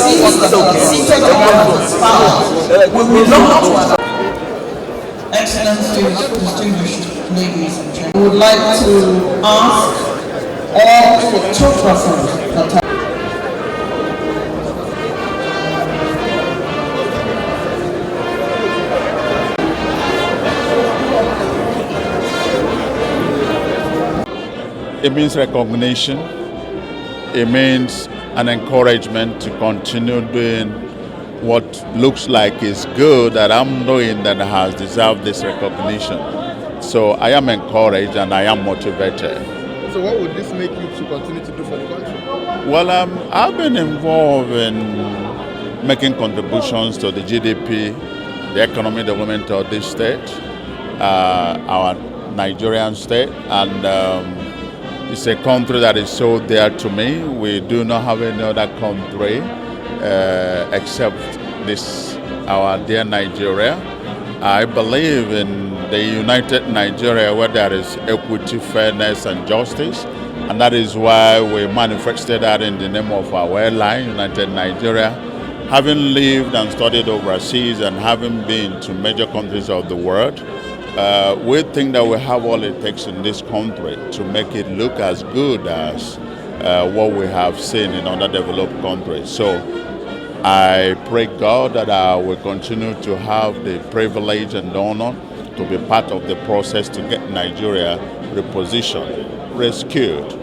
seated upon power, we belong to Excellencies, distinguished ladies and gentlemen, we would like to ask all photographers that it means recognition. It means an encouragement to continue doing what looks like is good that I'm doing that has deserved this recognition. So I am encouraged and I am motivated. So what would this make you to continue to do for the country? Well, I've been involved in making contributions to the GDP, the economic development of this state, our Nigerian state, and it's a country that is so dear to me. We do not have any other country except this, our dear Nigeria. I believe in the united Nigeria where there is equity, fairness, and justice. And that is why we manifested that in the name of our airline, United Nigeria. Having lived and studied overseas and having been to major countries of the world, we think that we have all it takes in this country to make it look as good as what we have seen in other developed countries. So I pray God that I will continue to have the privilege and honor to be part of the process to get Nigeria repositioned, rescued,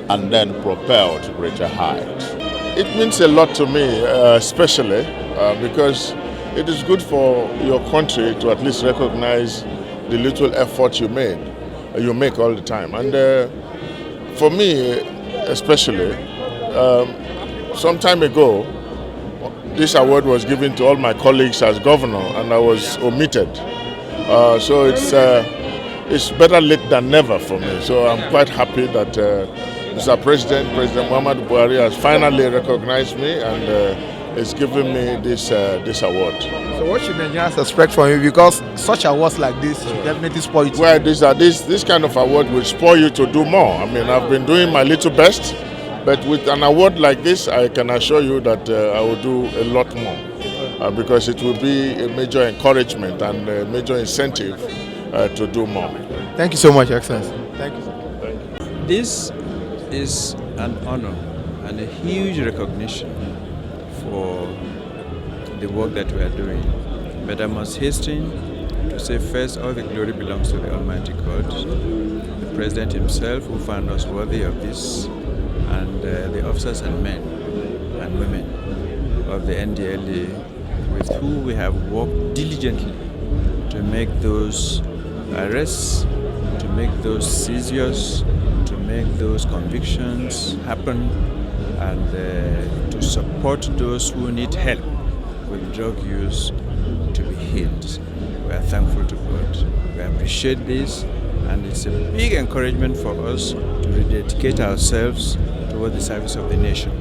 and then propelled to greater heights. It means a lot to me, especially because it is good for your country to at least recognize the little effort you make all the time. And for me, especially, some time ago, this award was given to all my colleagues as governor, and I was omitted. So it's better late than never for me. So I'm quite happy that Mr. President Muhammadu Buhari has finally recognized me and is giving me this award. So what should Nigerians expect from you? Because such awards like this should definitely spoil you. Well, this kind of award will spoil you to do more. I mean, I've been doing my little best, but with an award like this, I can assure you that I will do a lot more because it will be a major encouragement and a major incentive to do more. Thank you so much, Excellency. Thank you. This is an honor and a huge recognition for the work that we are doing. But I must hasten to say first, all the glory belongs to the Almighty God, the President himself who found us worthy of this, and the officers and men and women of the NDLA with whom we have worked diligently to make those arrests, to make those seizures, to make those convictions happen, and to support those who need help with drug use to be healed. We are thankful to God. We appreciate this, and it's a big encouragement for us to rededicate ourselves toward the service of the nation.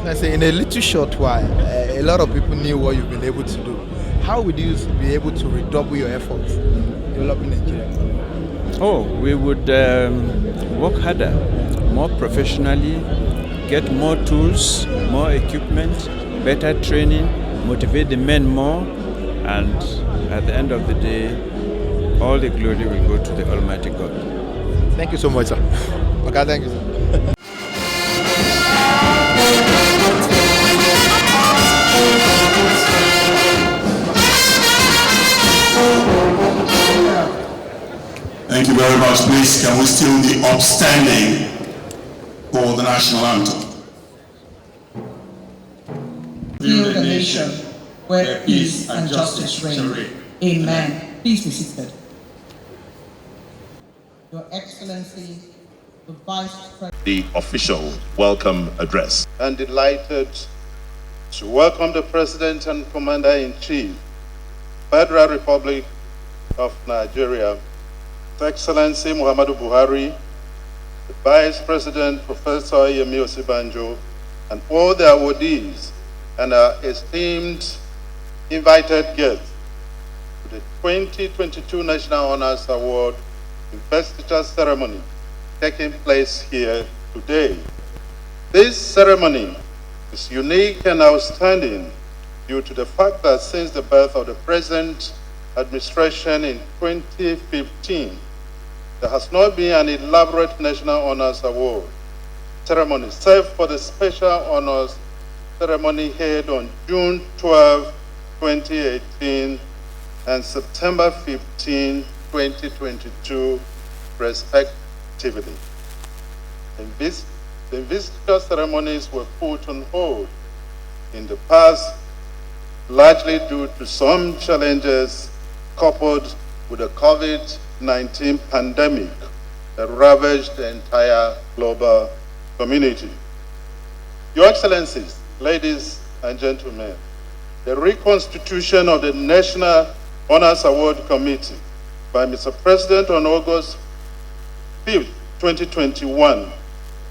I say, in a little short while, a lot of people knew what you've been able to do. How would you be able to redouble your efforts in developing Nigeria? Oh, we would work harder, more professionally, get more tools, more equipment, better training, motivate the men more, and at the end of the day, all the glory will go to the Almighty God. Thank you so much, sir. Okay, thank you, sir. Thank you very much. Please, can we still be upstanding for the national anthem? Build a nation where peace and justice reign. Amen. Please be seated. Your Excellency, the Vice President. The official welcome address. I'm delighted to welcome the President and Commander-in-Chief, Federal Republic of Nigeria, His Excellency Muhammadu Buhari, the Vice President Professor Yemi Osibanjo, and all the awardees and our esteemed invited guests to the 2022 National Honors Award investiture ceremony taking place here today. This ceremony is unique and outstanding due to the fact that since the birth of the present administration in 2015, there has not been an elaborate National Honors Award ceremony, save for the special honors ceremony held on June 12, 2018 and September 15, 2022, respectively. The investiture ceremonies were put on hold in the past, largely due to some challenges coupled with the COVID-19 pandemic that ravaged the entire global community. Your Excellencies, ladies and gentlemen, the reconstitution of the National Honors Award Committee by Mr. President on August 5, 2021,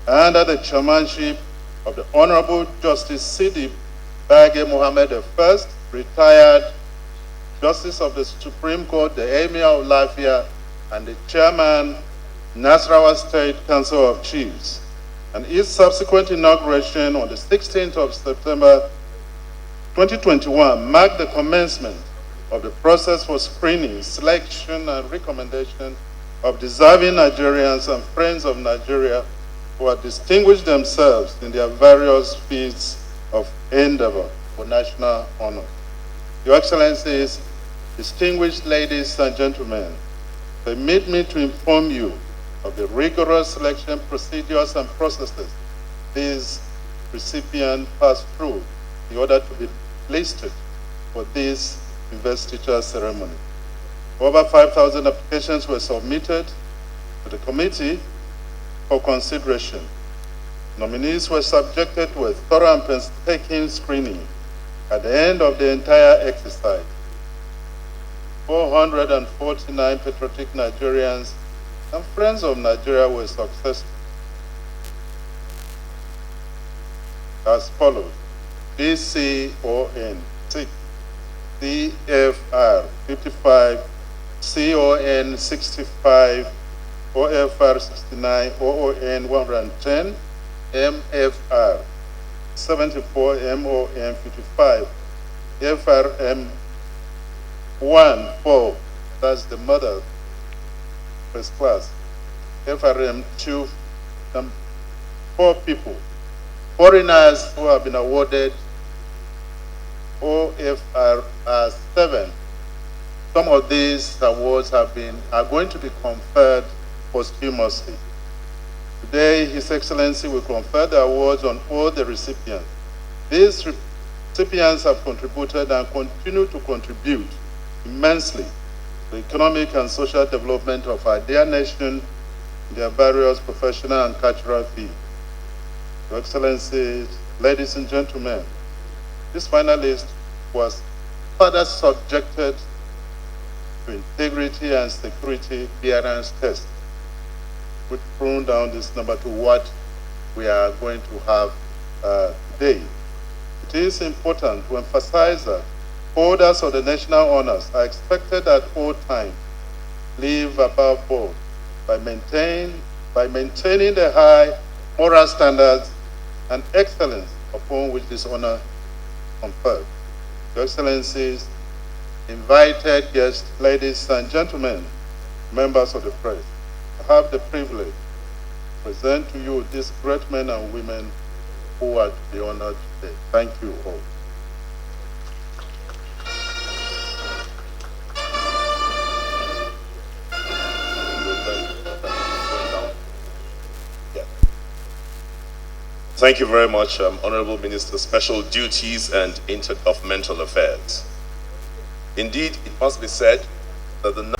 under the chairmanship of the Honorable Justice Sidi Bage Mohammed I, retired Justice of the Supreme Court, the Emir of Lafia, and the Chairman, Nasarawa State Council of Chiefs, and its subsequent inauguration on the 16th of September 2021 marked the commencement of the process for screening, selection, and recommendation of deserving Nigerians and friends of Nigeria who have distinguished themselves in their various fields of endeavor for national honor. Your Excellencies, distinguished ladies and gentlemen, permit me to inform you of the rigorous selection procedures and processes these recipients pass through in order to be listed for this investiture ceremony. Over 5,000 applications were submitted to the committee for consideration. Nominees were subjected to a thorough and painstaking screening. At the end of the entire exercise, 449 patriotic Nigerians and friends of Nigeria were successful. As follows: GCON 6, CFR 55, CON 65, OFR 69, OON 110, MFR 74, MON 55, FRM 4, that's the mother first class, FRM 2, 4 people. Foreigners who have been awarded OFR 7. Some of these awards are going to be conferred posthumously. Today, His Excellency will confer the awards on all the recipients. These recipients have contributed and continue to contribute immensely to the economic and social development of our dear nation in their various professional and cultural fields. Your Excellencies, ladies and gentlemen, this finalist was further subjected to integrity and security clearance tests, which prune down this number to what we are going to have today. It is important to emphasize that holders of the national honors are expected at all times live above board by maintaining the high moral standards and excellence upon which this honor conferred. Your Excellencies, invited guests, ladies and gentlemen, members of the press, I have the privilege to present to you these great men and women who are to be honored today. Thank you all. Thank you very much, Honorable Minister, Special Duties and Intergovernmental Affairs. Indeed, it must be said that the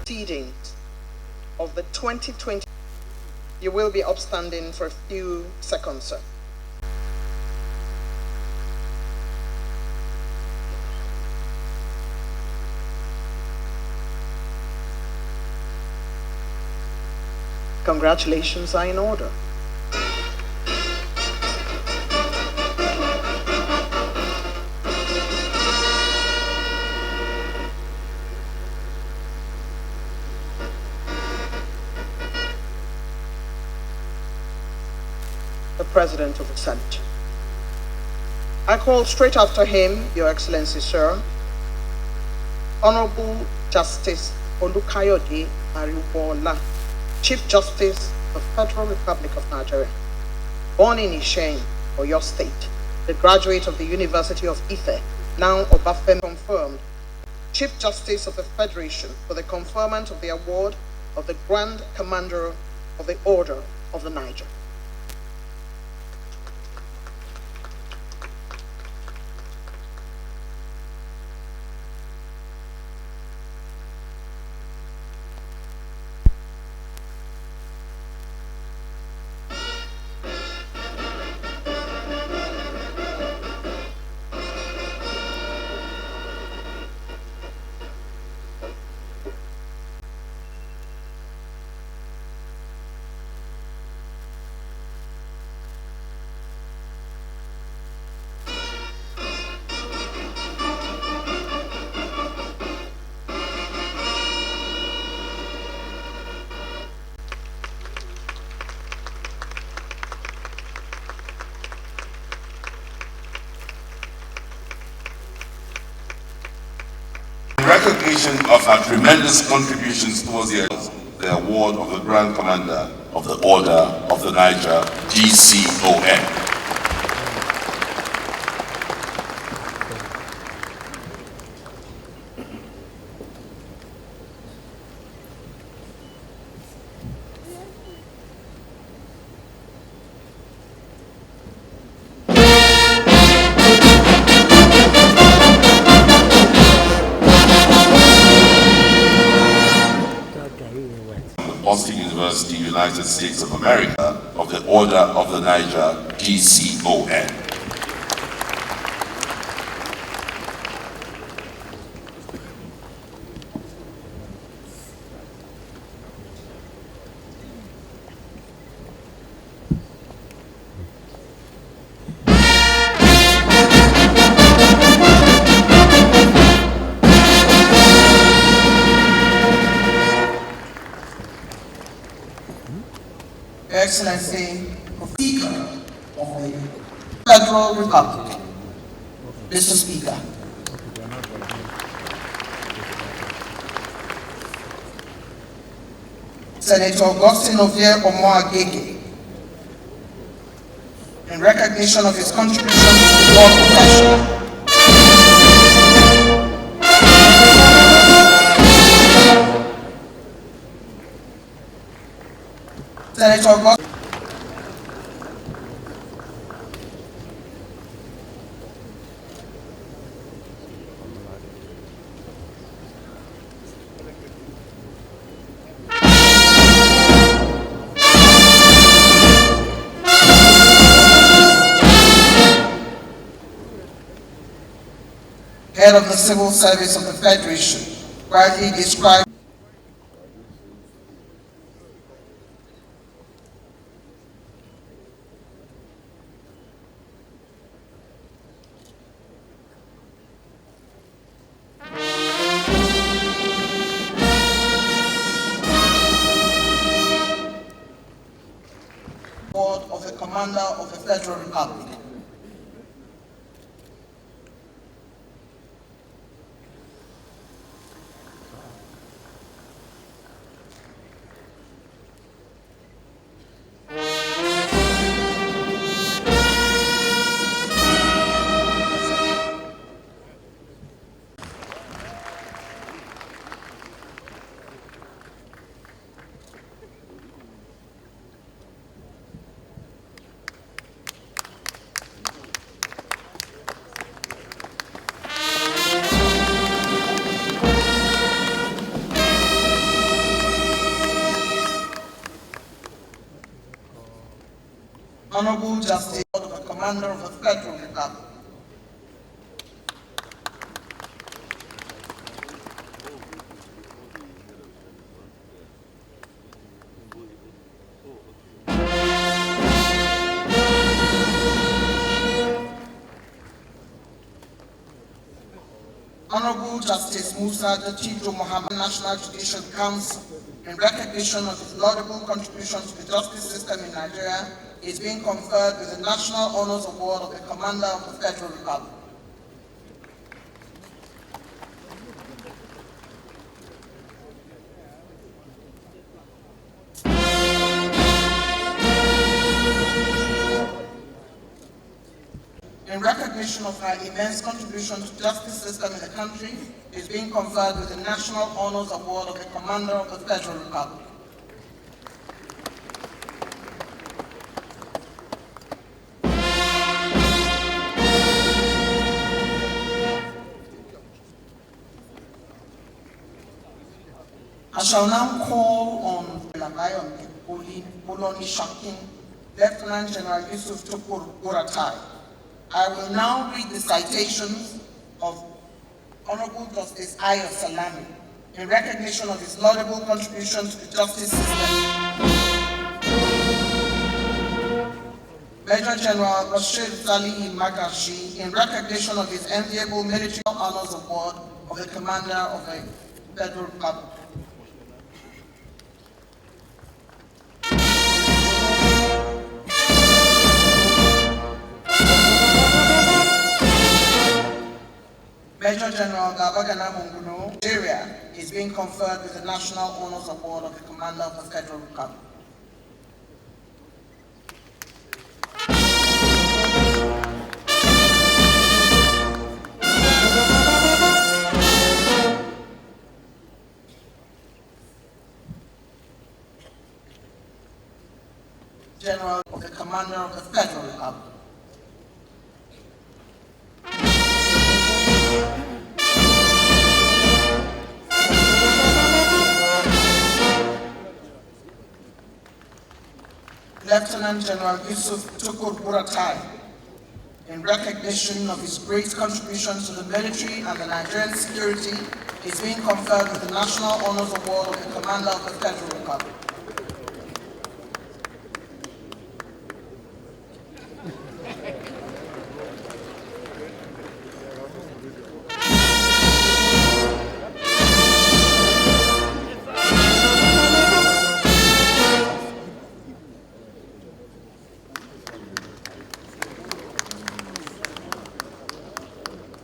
proceedings of the 2020. You will be upstanding for a few seconds, sir. Congratulations are in order. President of the Senate. I call straight after him, Your Excellency, sir, Honorable Justice Olukayode Ariwoola, Chief Justice of the Federal Republic of Nigeria, born in Ishen, Oyo State, the graduate of the University of Ife, now Obafemi, confirmed Chief Justice of the Federation for the conferment of the award of the Grand Commander of the Order of the Niger. In recognition of her tremendous contributions towards the award of the Grand Commander of the Order of the Niger, GCON. Boston University, United States of America, of the Order of the Niger, GCON. Your Excellency, Speaker of the Federal Republic, Mr. Speaker. Senator Augustine Omoagege, in recognition of his contribution to the law profession, Senator Augustine Head of the Civil Service of the Federation, widely described of the Commander of the Federal Republic. Honorable Justice of the Commander of the Federal Republic. Honorable Justice Musa Datijo Mohammed, National Judicial Council, in recognition of his laudable contribution to the justice system in Nigeria, is being conferred with the National Honors Award of the Commander of the Federal Republic. In recognition of her immense contribution to the justice system in the country, is being conferred with the National Honors Award of the Commander of the Federal Republic. I shall now call on Lawan Boloni Shakin, Lieutenant General Yusuf Tukur Buratai. I will now read the citations of Honorable Justice Ayo Salami in recognition of his laudable contribution to the justice system. Major General Bashir Salihi Magashi in recognition of his enviable military honors award of the Commander of the Federal Republic. Major General Babagana Munguno, Nigeria, is being conferred with the National Honors Award of the Commander of the Federal Republic. General of the Commander of the Federal Republic. Lieutenant General Yusuf Tukur Buratai, in recognition of his great contributions to the military and the Nigerian security, is being conferred with the National Honors Award of the Commander of the Federal Republic.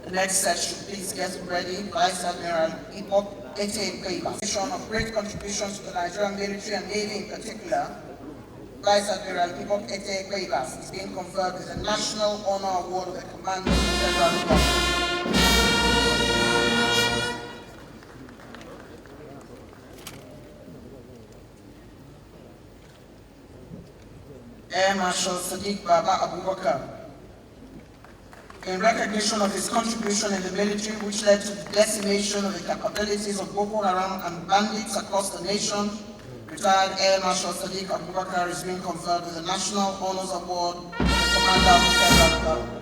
The next session, please get ready. Vice Admiral Ibok Ete Kweba, of great contributions to the Nigerian military and Navy in particular. Vice Admiral Ibok Ete Kweba is being conferred with the National Honor Award of the Commander of the Federal Republic. Air Marshal Sadiq Baba Abubakar, in recognition of his contribution in the military, which led to the decimation of the capabilities of Boko Haram and bandits across the nation, retired Air Marshal Sadiq Abubakar is being conferred with the National Honors Award of the Commander of the Federal Republic.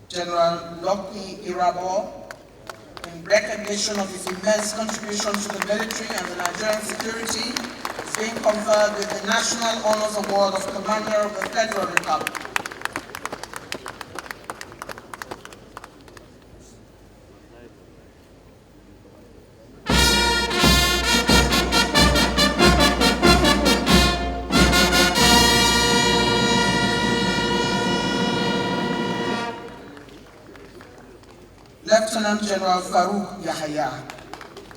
General Loki Irabo, in recognition of his immense contributions to the military and the Nigerian security, is being conferred with the National Honors Award of Commander of the Federal Republic. Lieutenant General Farouk Yahya,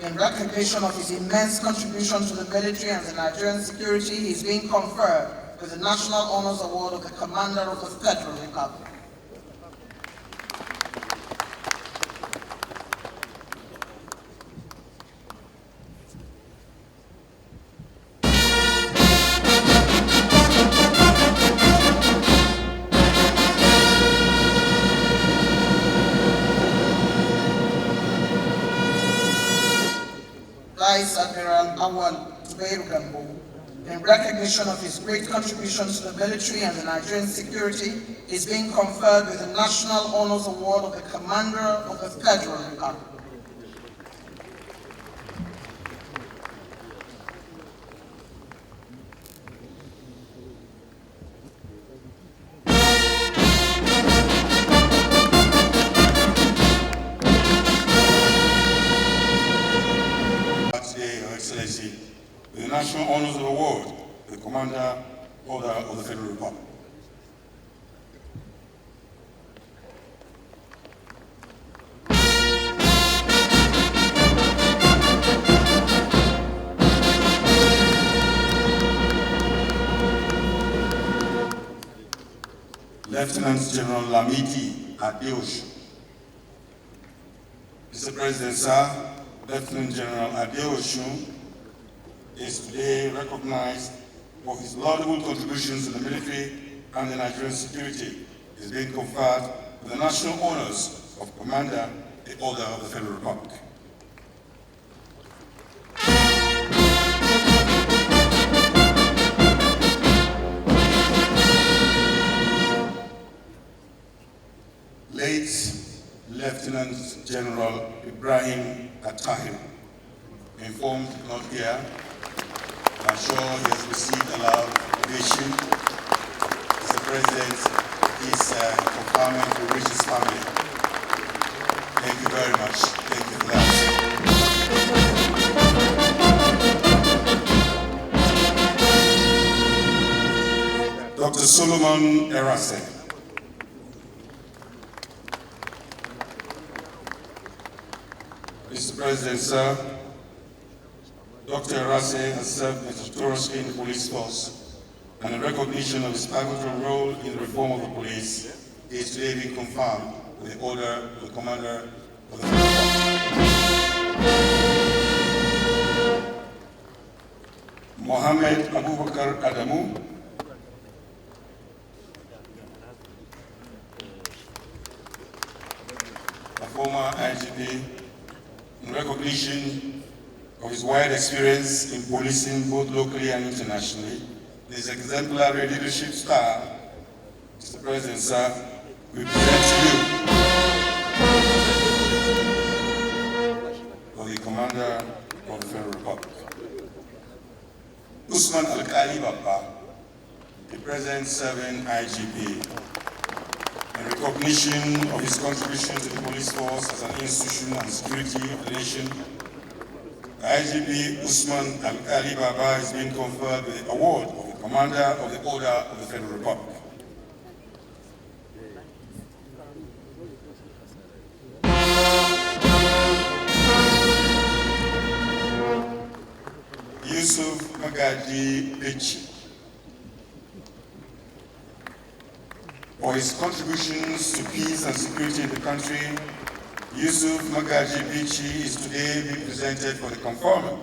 in recognition of his immense contribution to the military and the Nigerian security, he is being conferred with the National Honors Award of the Commander of the Federal Republic. Vice Admiral Lawan, in recognition of his great contributions to the military and the Nigerian security, is being conferred with the National Honors Award of the Commander of the Federal Republic. with the National Honors Award, the Commander Order of the Federal Republic. Lieutenant General Lamidi Adeosun. Mr. President, sir, Lieutenant General Adeosun is today recognized for his laudable contributions to the military and the Nigerian security. He is being conferred with the national honors of Commander, the Order of the Federal Republic. Late Lieutenant General Ibrahim Atahim, informed not here. I'm sure he has received a lot of ovation. Mr. President, his confinement will reach his family. Thank you very much. Thank you for that. Dr. Solomon Erase. Mr. President, sir, Dr. Erase has served meticulously in the police force, and in recognition of his pivotal role in the reform of the police, he is today being confirmed with the order of the Commander of the Federal Republic. Mohammed Abubakar Adamu, a former IGP, in recognition of his wide experience in policing both locally and internationally, his exemplary leadership style, Mr. President, sir, we present to you for the Commander of the Federal Republic. Usman Alkali Baba, the present serving IGP, in recognition of his contribution to the police force as an institution and security of the nation, IGP Usman Alkali Baba is being conferred with the award of the Commander of the Order of the Federal Republic. Yusuf Magaji Bichi, for his contributions to peace and security in the country, Yusuf Magaji Bichi is today being presented for the conferment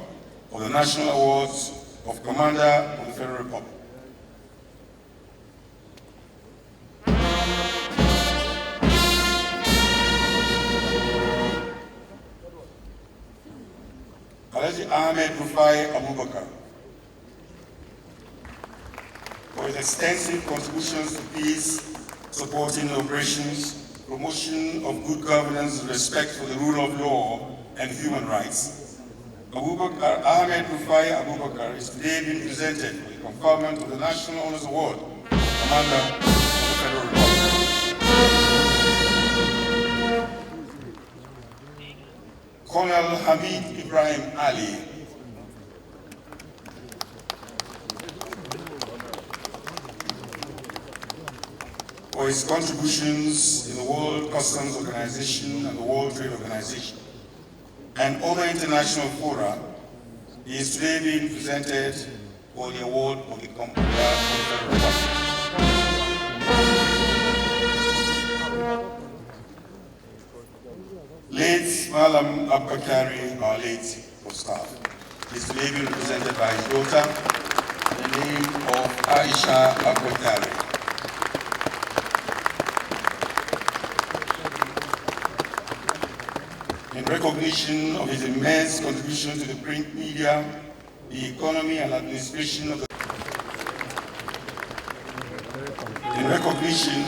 of the National Awards of Commander of the Federal Republic. Ahmed Abubakar, for his extensive contributions to peace, supporting operations, promotion of good governance, respect for the rule of law and human rights. Ahmed Abubakar is today being presented for the conferment of the National Honors Award, Commander of the Federal Republic. Colonel Hamid Ibrahim Ali, for his contributions in the World Customs Organization and the World Trade Organization and other international fora, he is today being presented for the award of the Commander of the Federal Republic. Late Malam Abakari, our late staff, is today being represented by his daughter, in the name of Aisha Abakari. In recognition of his immense contribution to the print media, the economy and administration of the in recognition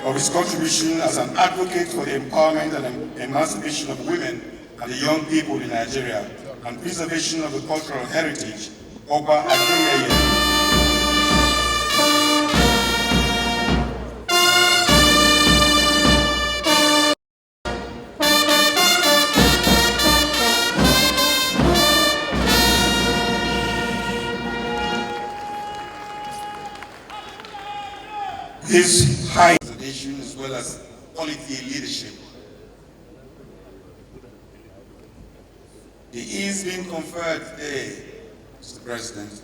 of his contribution as an advocate for the empowerment and emancipation of women and the young people in Nigeria and preservation of the cultural heritage, Oba Adeyeye. His high representation as well as quality leadership. He is being conferred today, Mr. President.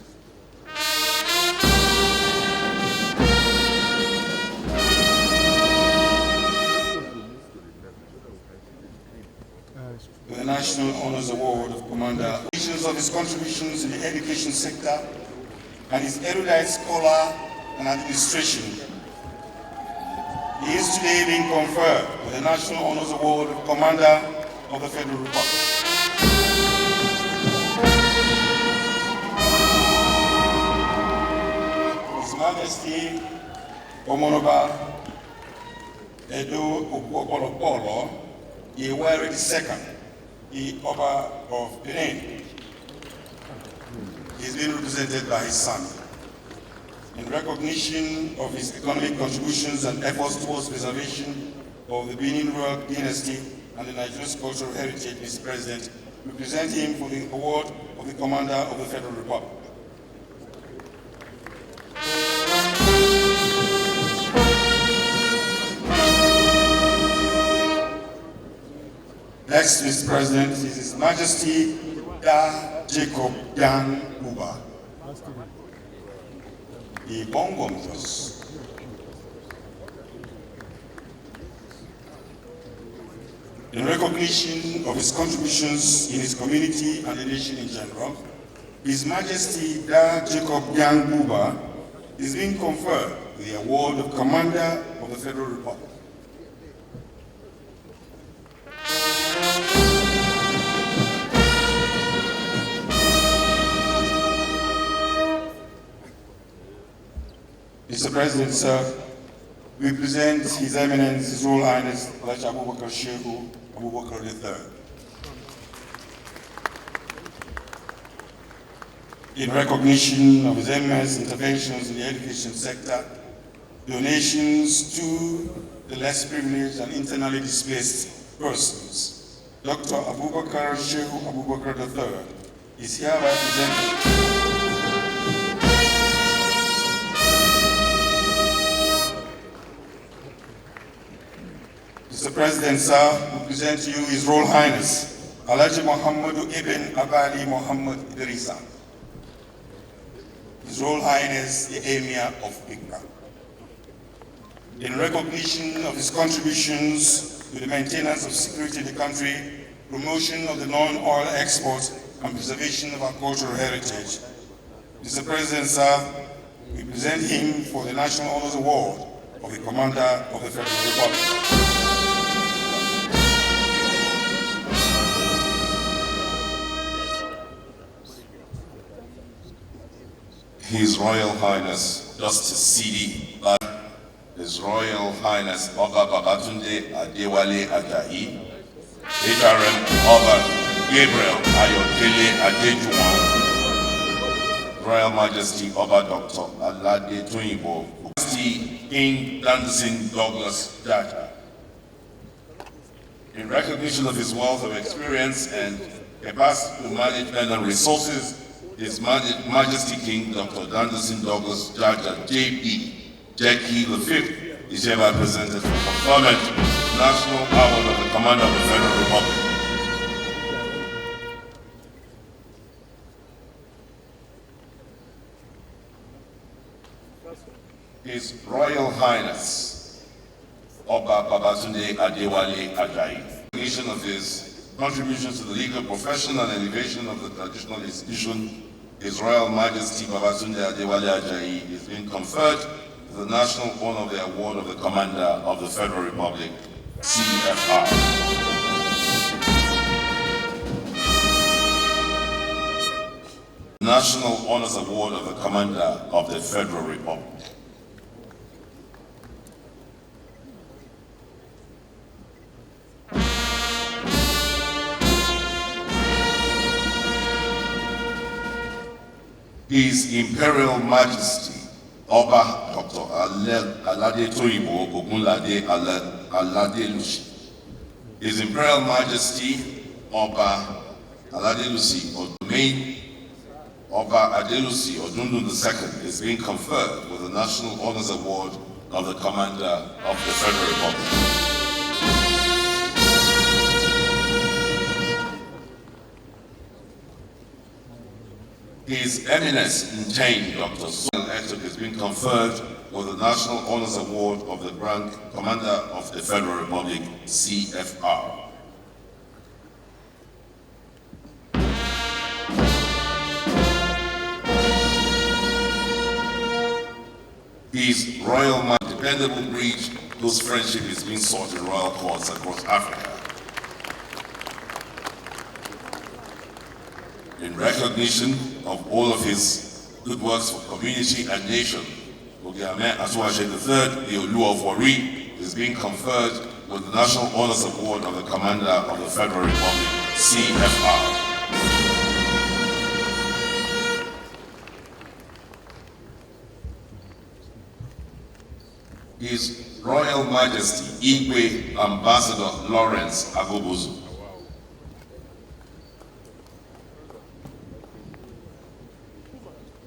With the National Honors Award of Commander. Of his contributions in the education sector and his erudite scholar and administration. He is today being conferred with the National Honors Award of Commander of the Federal Republic. His Majesty Omonoba Edo Okwopolo Iwere II, the Oba of Benin. He is being represented by his son. In recognition of his economic contributions and efforts towards preservation of the Benin royal dynasty and the Nigerian cultural heritage, Mr. President, we present him for the award of the Commander of the Federal Republic. Next, Mr. President, is His Majesty Da Jacob Dan Uba, the Bongomos. In recognition of his contributions in his community and the nation in general, His Majesty Da Jacob Dan Uba is being conferred with the award of Commander of the Federal Republic. Mr. President, sir, we present His Eminence, His Royal Highness, Elijah Abubakar Shehu Abubakar III. In recognition of his immense interventions in the education sector, donations to the less privileged and internally displaced persons, Dr. Abubakar Shehu Abubakar III is hereby presented. Mr. President, sir, we present to you His Royal Highness, Alhaji Muhammadu Ibn Abali Muhammad Idrisa, His Royal Highness, the Emir of Ikra. In recognition of his contributions to the maintenance of security in the country, promotion of the non-oil export, and preservation of our cultural heritage, Mr. President, sir, we present him for the National Honors Award of the Commander of the Federal Republic. His Royal Highness Justice C.D. His Royal Highness Oba Babatunde Adewale Ajayi, HRM Oba Gabriel Ayodele Adejuwon, Royal Majesty Oba Dr. Alade Toyinbo, Majesty King Danzin Douglas Jaja. In recognition of his wealth of experience and capacity to management and resources, His Majesty King Dr. Danderson Douglas Jaja J.P. Jackie V is hereby presented for conferment National Award of the Commander of the Federal Republic. His Royal Highness Oba Babatunde Adewale Ajayi. In recognition of his contributions to the legal profession and elevation of the traditional institution, His Royal Majesty Babatunde Adewale Ajayi is being conferred with the National Honor of the Award of the Commander of the Federal Republic, CFR. National Honors Award of the Commander of the Federal Republic. His Imperial Majesty, Oba Dr. Alade Toyibo Ogunlade Alade Lucy. His Imperial Majesty, Oba Alade Lucy Odumain, Oba Adelusi Odundun II is being conferred with the National Honors Award of the Commander of the Federal Republic. His Eminence Ntain Dr. Sunil Etuk has been conferred with the National Honors Award of the rank Commander of the Federal Republic, CFR. His Royal Majesty, dependable breed whose friendship is being sought in royal courts across Africa. In recognition of all of his good works for community and nation, Ahmed III, the Olu of Wari, is being conferred with the National Honors Award of the Commander of the Federal Republic, CFR. His Royal Majesty Igwe Ambassador Lawrence Agobozu.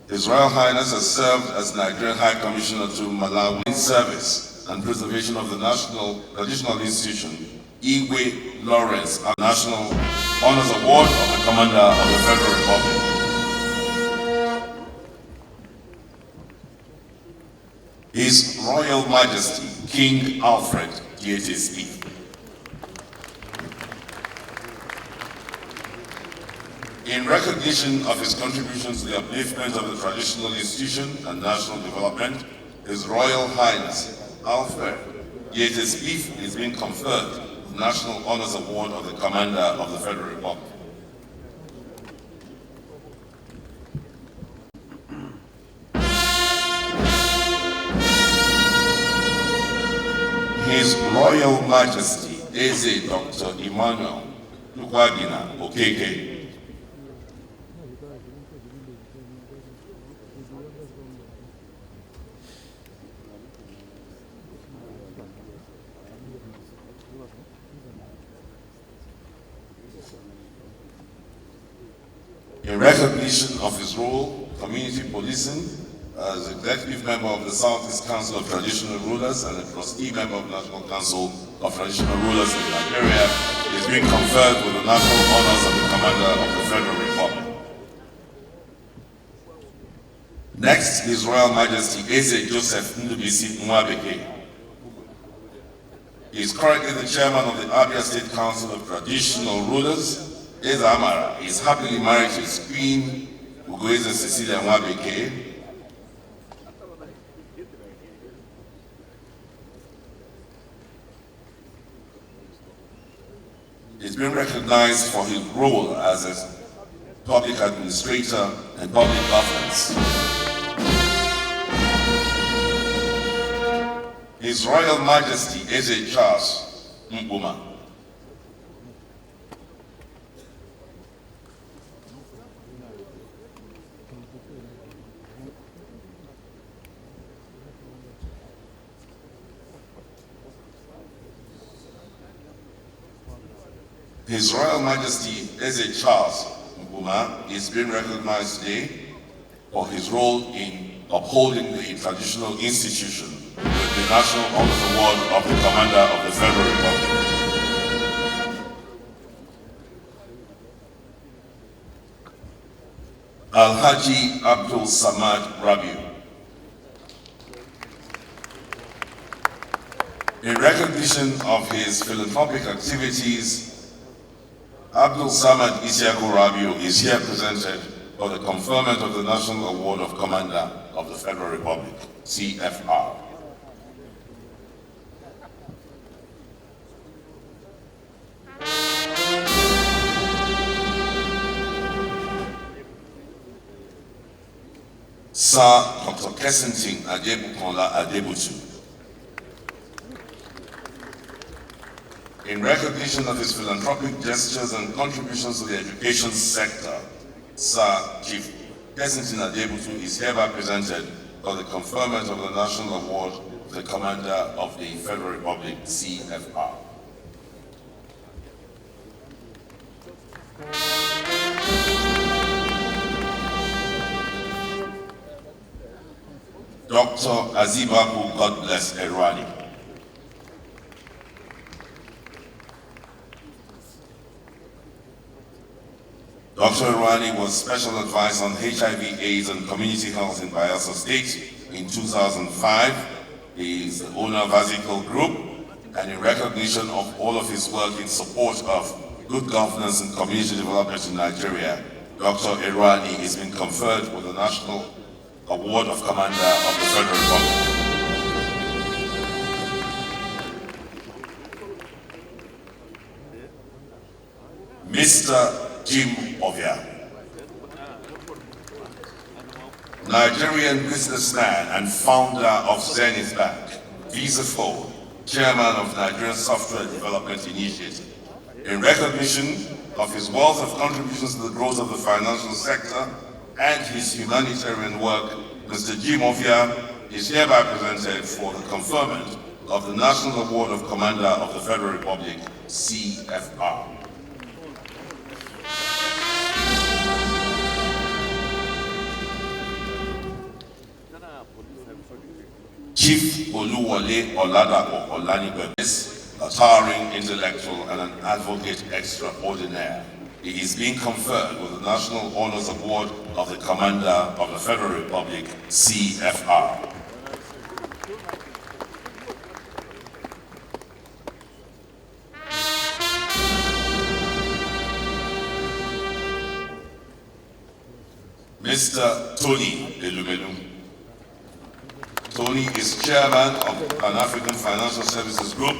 His Royal Highness has served as Nigerian High Commissioner to Malawi Service and Preservation of the National Traditional Institution, Igwe Lawrence, a National Honors Award of the Commander of the Federal Republic. His Royal Majesty King Alfred DHSP. In recognition of his contributions to the upliftment of the traditional institution and national development, His Royal Highness Alfred DHSP is being conferred the National Honors Award of the Commander of the Federal Republic. His Royal Majesty Eze Dr. Emmanuel Lukwagina Okeke. In recognition of his role, community policing, as executive member of the Southeast Council of Traditional Rulers and a trustee member of the National Council of Traditional Rulers in Nigeria, is being conferred with the national honors of the Commander of the Federal Republic. Next, His Royal Majesty Eze Joseph Ndubisi Nwabeke. He is currently the chairman of the Abia State Council of Traditional Rulers. Eze Amara is happily married to his Queen Ugoeze Cecilia Nwabeke. He's been recognized for his role as a public administrator and public governance. His Royal Majesty Eze Charles Mbuma. His Royal Majesty Eze Charles Mbuma is being recognized today for his role in upholding the traditional institution with the National Honors Award of the Commander of the Federal Republic. Alhaji Abdul Samad Rabiu. In recognition of his philanthropic activities, Abdul Samad Isiaku Rabiu is here presented for the conferment of the National Award of Commander of the Federal Republic, CFR. Sir Dr. Kensington Adebukola Adebutu. In recognition of his philanthropic gestures and contributions to the education sector, Sir Chief Kensington Adebutu is hereby presented for the conferment of the National Award of the Commander of the Federal Republic, CFR. Dr. Azibaku God Bless Erwani. Dr. Erwani was Special Advisor on HIV, AIDS, and Community Health in Bayelsa State in 2005. He is the owner of Azical Group, and in recognition of all of his work in support of good governance and community development in Nigeria, Dr. Erwani has been conferred with the National Award of Commander of the Federal Republic. Mr. Jim Ovia, Nigerian businessman and founder of Zenith Bank, Visa Phone, chairman of Nigerian Software Development Initiative. In recognition of his wealth of contributions to the growth of the financial sector and his humanitarian work, Mr. Jim Ovia is hereby presented for the conferment of the National Award of Commander of the Federal Republic, CFR. Chief Oluwole Oladapo Olanigbebis, a towering intellectual and an advocate extraordinaire. He is being conferred with the National Honors Award of the Commander of the Federal Republic, CFR. Mr. Tony Elumelu. Tony is chairman of the Pan-African Financial Services Group,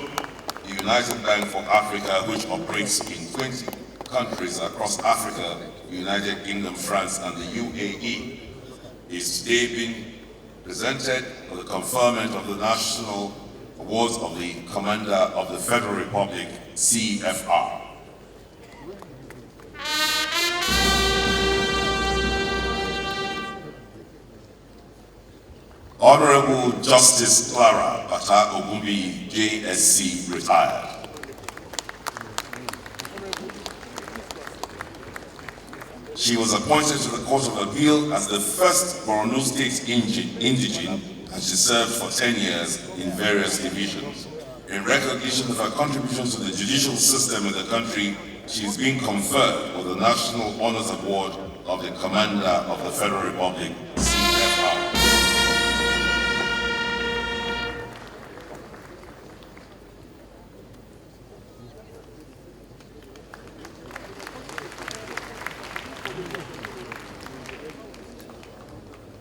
the United Bank for Africa, which operates in 20 countries across Africa, the United Kingdom, France, and the UAE. Is today being presented for the conferment of the National Awards of the Commander of the Federal Republic, CFR. Honorable Justice Clara Bata Ogumbi, JSC, retired. She was appointed to the Court of Appeal as the first Borno State indigene, and she served for 10 years in various divisions. In recognition of her contributions to the judicial system in the country, she is being conferred with the National Honors Award of the Commander of the Federal Republic, CFR.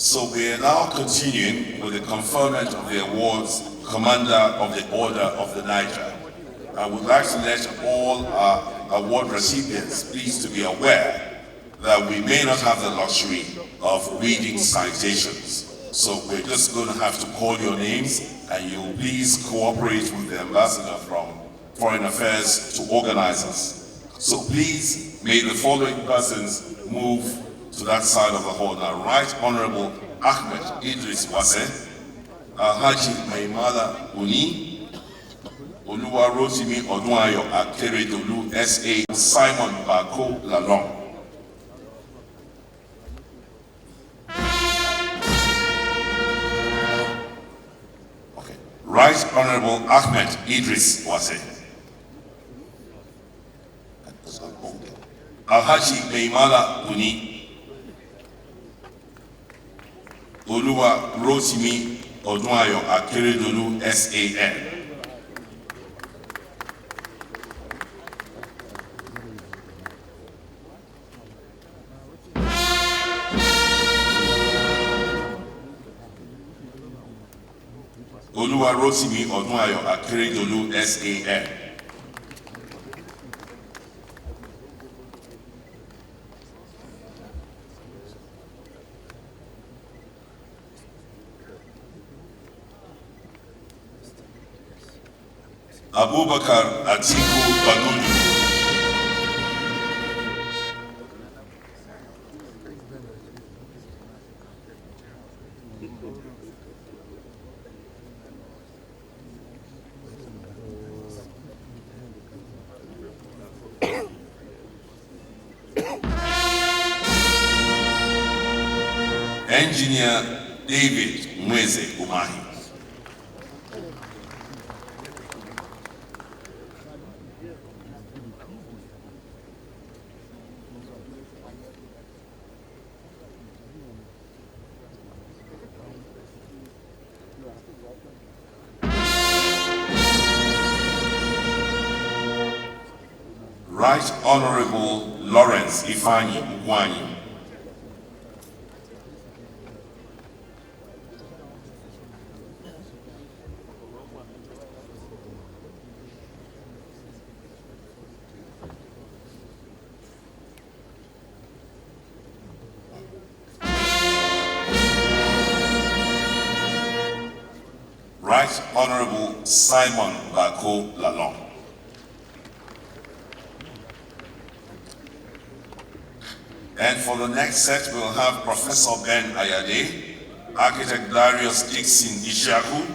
So we are now continuing with the conferment of the awards, Commander of the Order of the Niger. I would like to let all our award recipients please to be aware that we may not have the luxury of reading citations. So we're just going to have to call your names, and you'll please cooperate with the ambassador from Foreign Affairs to organize us. So please, may the following persons move to that side of the hall now. Right Honorable Ahmed Idris Wase, Haji Maimala Uni, Oluwa Rotimi Odunayo Akeredolu SA, Simon Bako Lawan. Okay. Right Honorable Ahmed Idris Wase. Alhaji Maimala Uni, Oluwa Rotimi Odunayo Akeredolu SAN. Oluwa Rotimi Odunayo Akeredolu SAN. Abubakar Atiku Bagudu. Engineer David Mweze Umahi. Right Honorable Lawrence Ifeanyi Ugwanyi. Right Honorable Simon Bako Lawan. And for the next set, we'll have Professor Ben Ayade, Architect Darius Dixon Ishaku,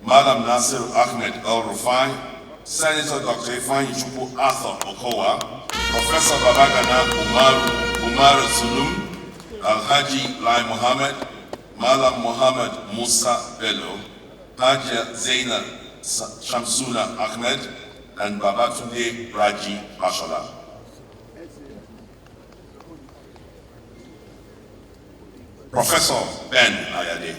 Madam Nasir Ahmed El-Rufai, Senator Dr. Ifeanyi Chukwu Arthur Okowa, Professor Babagana Umar Zulum, Alhaji Lai Mohammed, Malam Muhammad Musa Bello, Haja Zainab Shamsuna Ahmed, and Babatunde Raji Bashola. Professor Ben Ayade.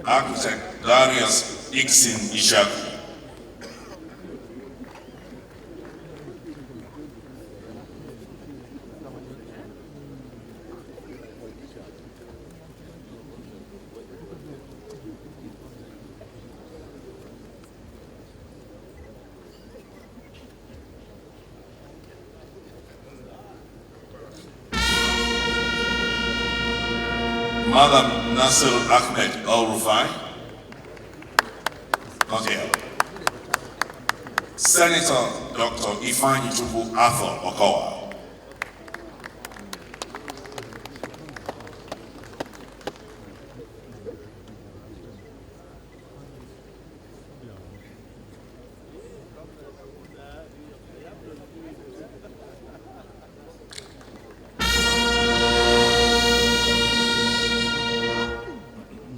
Architect Darius Dixon Ishaku. Madam Nasir Ahmed El-Rufai. Not here. Senator Dr. Ifeanyi Chukwu Arthur Okowa.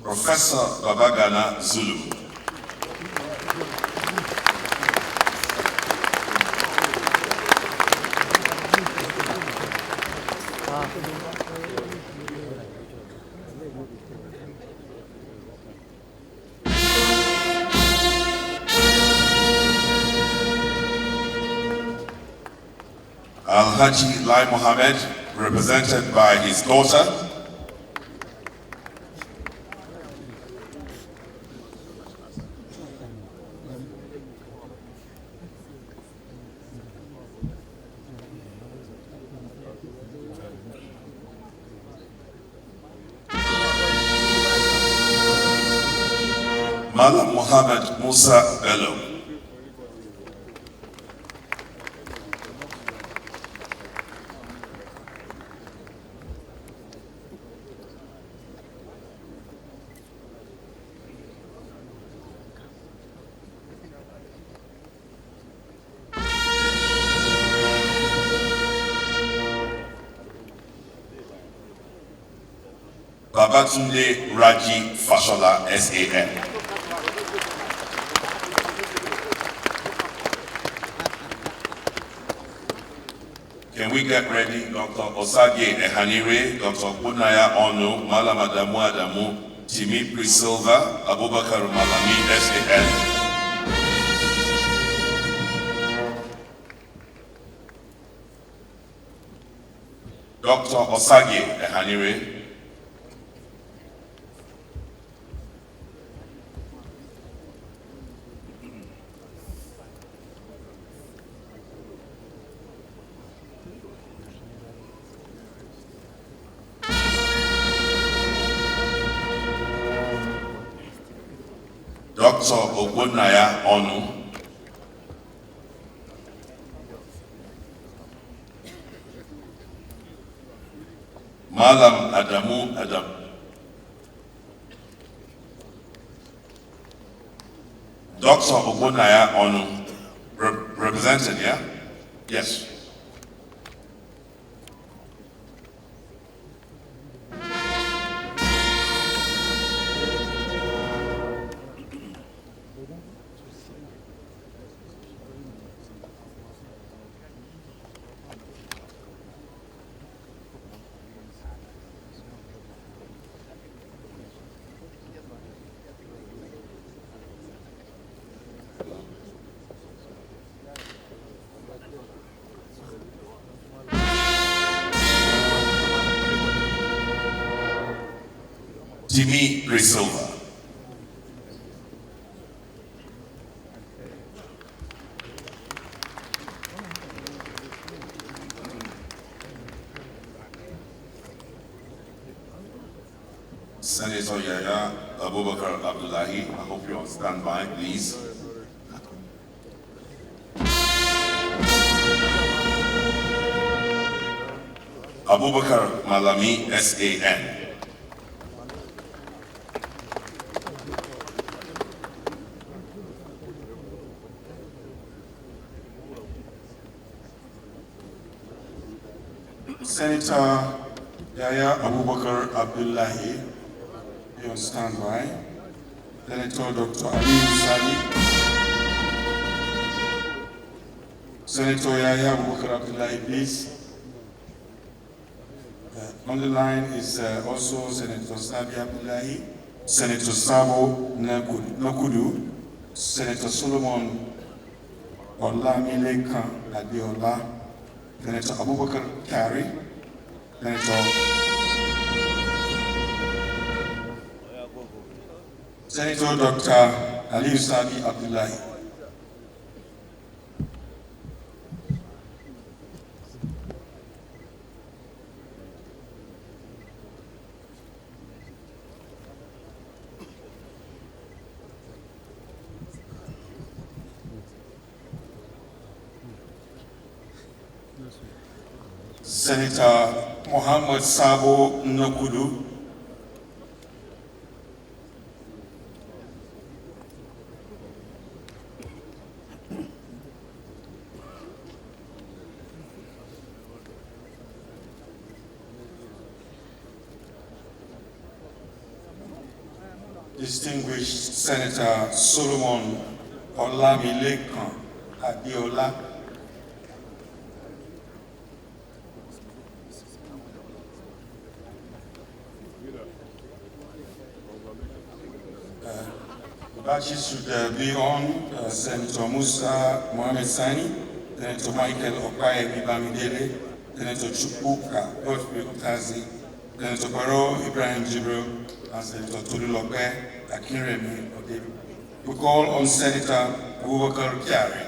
Professor Babagana Zulu. Alhaji Lai Mohammed, represented by his daughter, Malam Muhammad Musa Bello. Babatunde Raji Fashola, SAN. Can we get ready? Dr. Osage Ehanire, Dr. Bunaya Onu, Malam Adamu Adamu, Timi Prisilva, Abubakar Malami, SAN. Dr. Osage Ehanire. Dr. Ogbonnaya Onu. Malam Adamu Adam. Dr. Ogbonnaya Onu, represented, yeah? Yes. Jimmy Resilva. Senator Yaya Abubakar Abdullahi, I hope you're on standby, please. Abubakar Malami, SAN. Senator Yaya Abubakar Abdullahi, be on standby. Senator Dr. Ali Sani. Senator Yaya Abubakar Abdullahi, please. On the line is also Senator Sabi Abdullahi, Senator Sabo Nokudu, Senator Solomon Olamilekan Adeola, Senator Abubakar Kari, Senator Dr. Ali Sabi Abdullahi. Senator Mohammed Sabo Nokudu. Distinguished Senator Solomon Olamilekan Adeola. Batches should be on Senator Musa Mohammed Sani, Senator Michael Okwaye Bamidele, Senator Chukwuka Godfrey Utazi, Senator Baro Ibrahim Jibril, and Senator Tolulope Akinremi Odebi. We call on Senator Abubakar Kyari.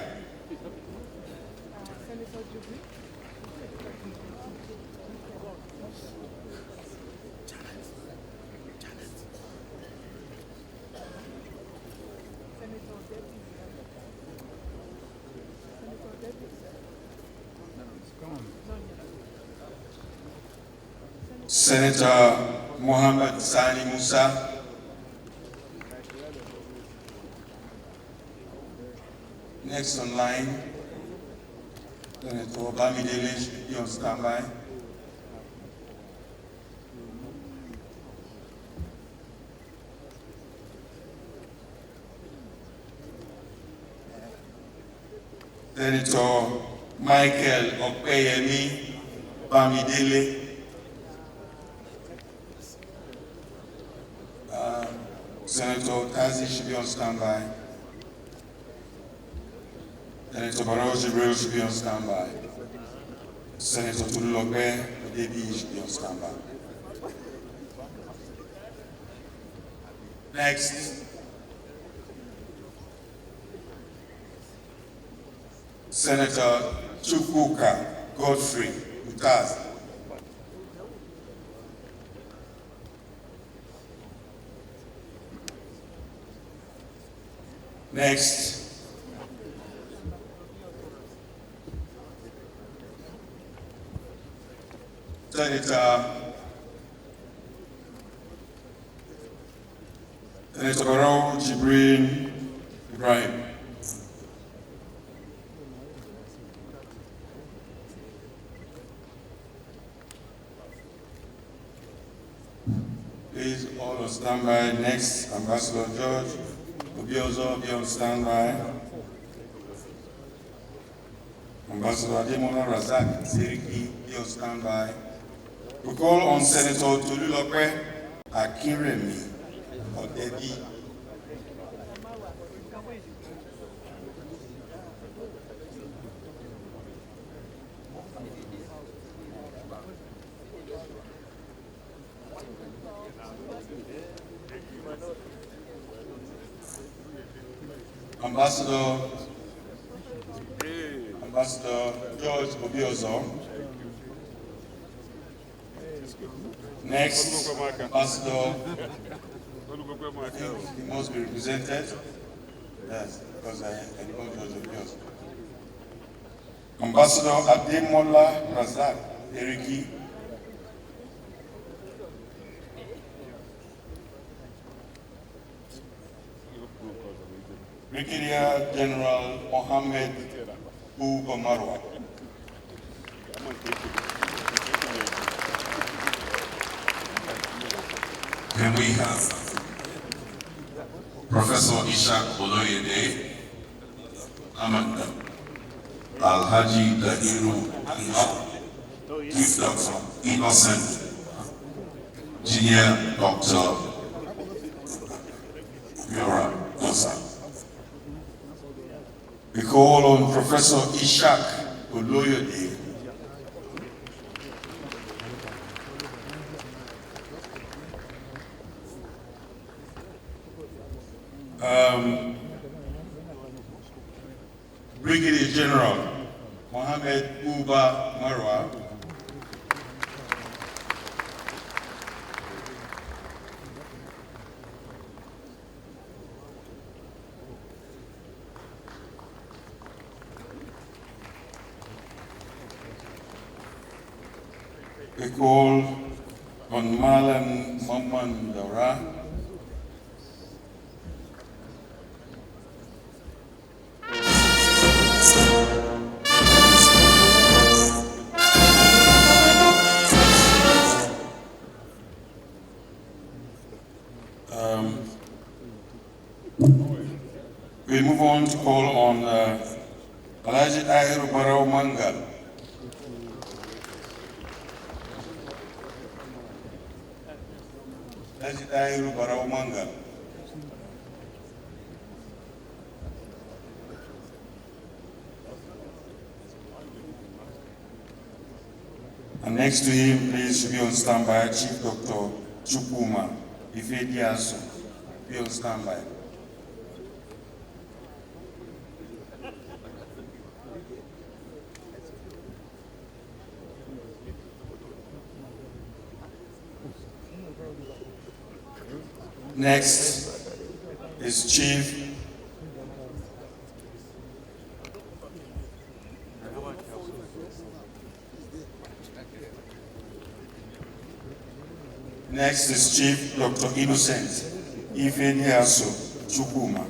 Senator Muhammad Sani Musa. Next on line, Senator Bamidele should be on standby. Senator Michael Okwaye Bamidele. Senator Tazi should be on standby. Senator Barrow Jibril should be on standby. Senator Tolulope Odebi should be on standby. Next, Senator Chukwuka Godfrey Utazi. Next, Senator Senator Barrow Jibril Ibrahim. Please all on standby. Next, Ambassador George Obiozo, be on standby. Ambassador Ademola Razak Seriki, be on standby. We call on Senator Tolulope Akinremi Odebi. Ambassador George Obiozo. Next, Ambassador, I think he must be represented. Yes, because I know George Obiozo. Ambassador Ademola Razak Eriki. Brigadier General Muhammad-Bande. Can we have Professor Ishaq Olukayode, Ahmed, Alhaji Dahiru, Chief Doctor Innocent, Junior Doctor Yora Osa. We call on Professor Ishaq Olukayode. Brigadier General Mohammed-Bande. We call on Malam Mamandara. We move on to call on Alhaji Ariwoola Mangal. Alhaji Ariwoola Mangal. And next to him, please should be on standby, Chief Dr. Chukuma Ifediaso. Be on standby. Next is Chief Dr. Innocent Ifediaso Chukuma.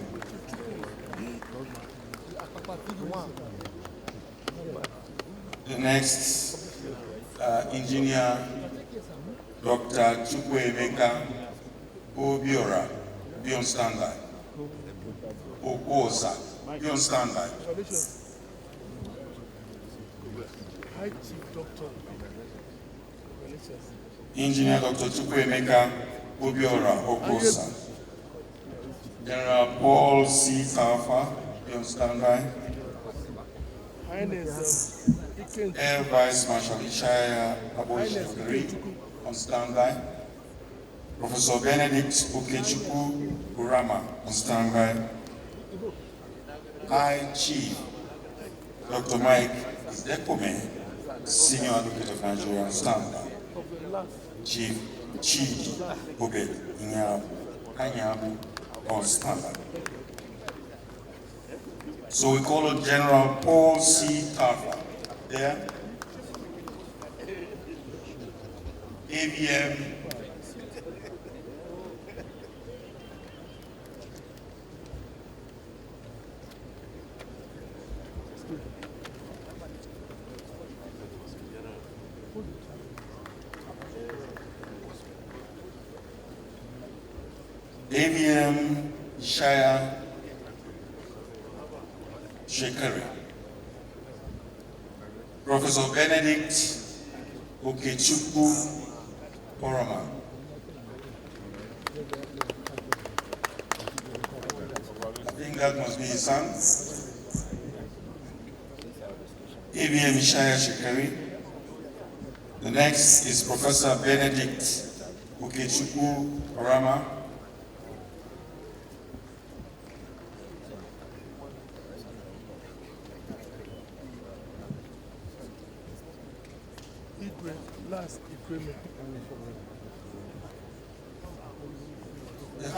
The next Engineer Dr. Chukwuemeka Obiora, be on standby. Okosa, be on standby. Engineer Dr. Chukwuemeka Obiora, Okosa. General Paul C. Tafa, be on standby. Air Vice Marshal Ishaya Aboishekari, on standby. Professor Benedict Okechukwu Urama, on standby. High Chief Dr. Mike Zekome, Senior Advocate of Nigeria, on standby. Chief Chidi Obed Anyabu, on standby. So we call on General Paul C. Tafa there. ABM AVM Ishaya Shekari, Professor Benedict Okechukwu Porama, I think that must be his son. AVM Ishaya Shekari. The next is Professor Benedict Okechukwu Porama. The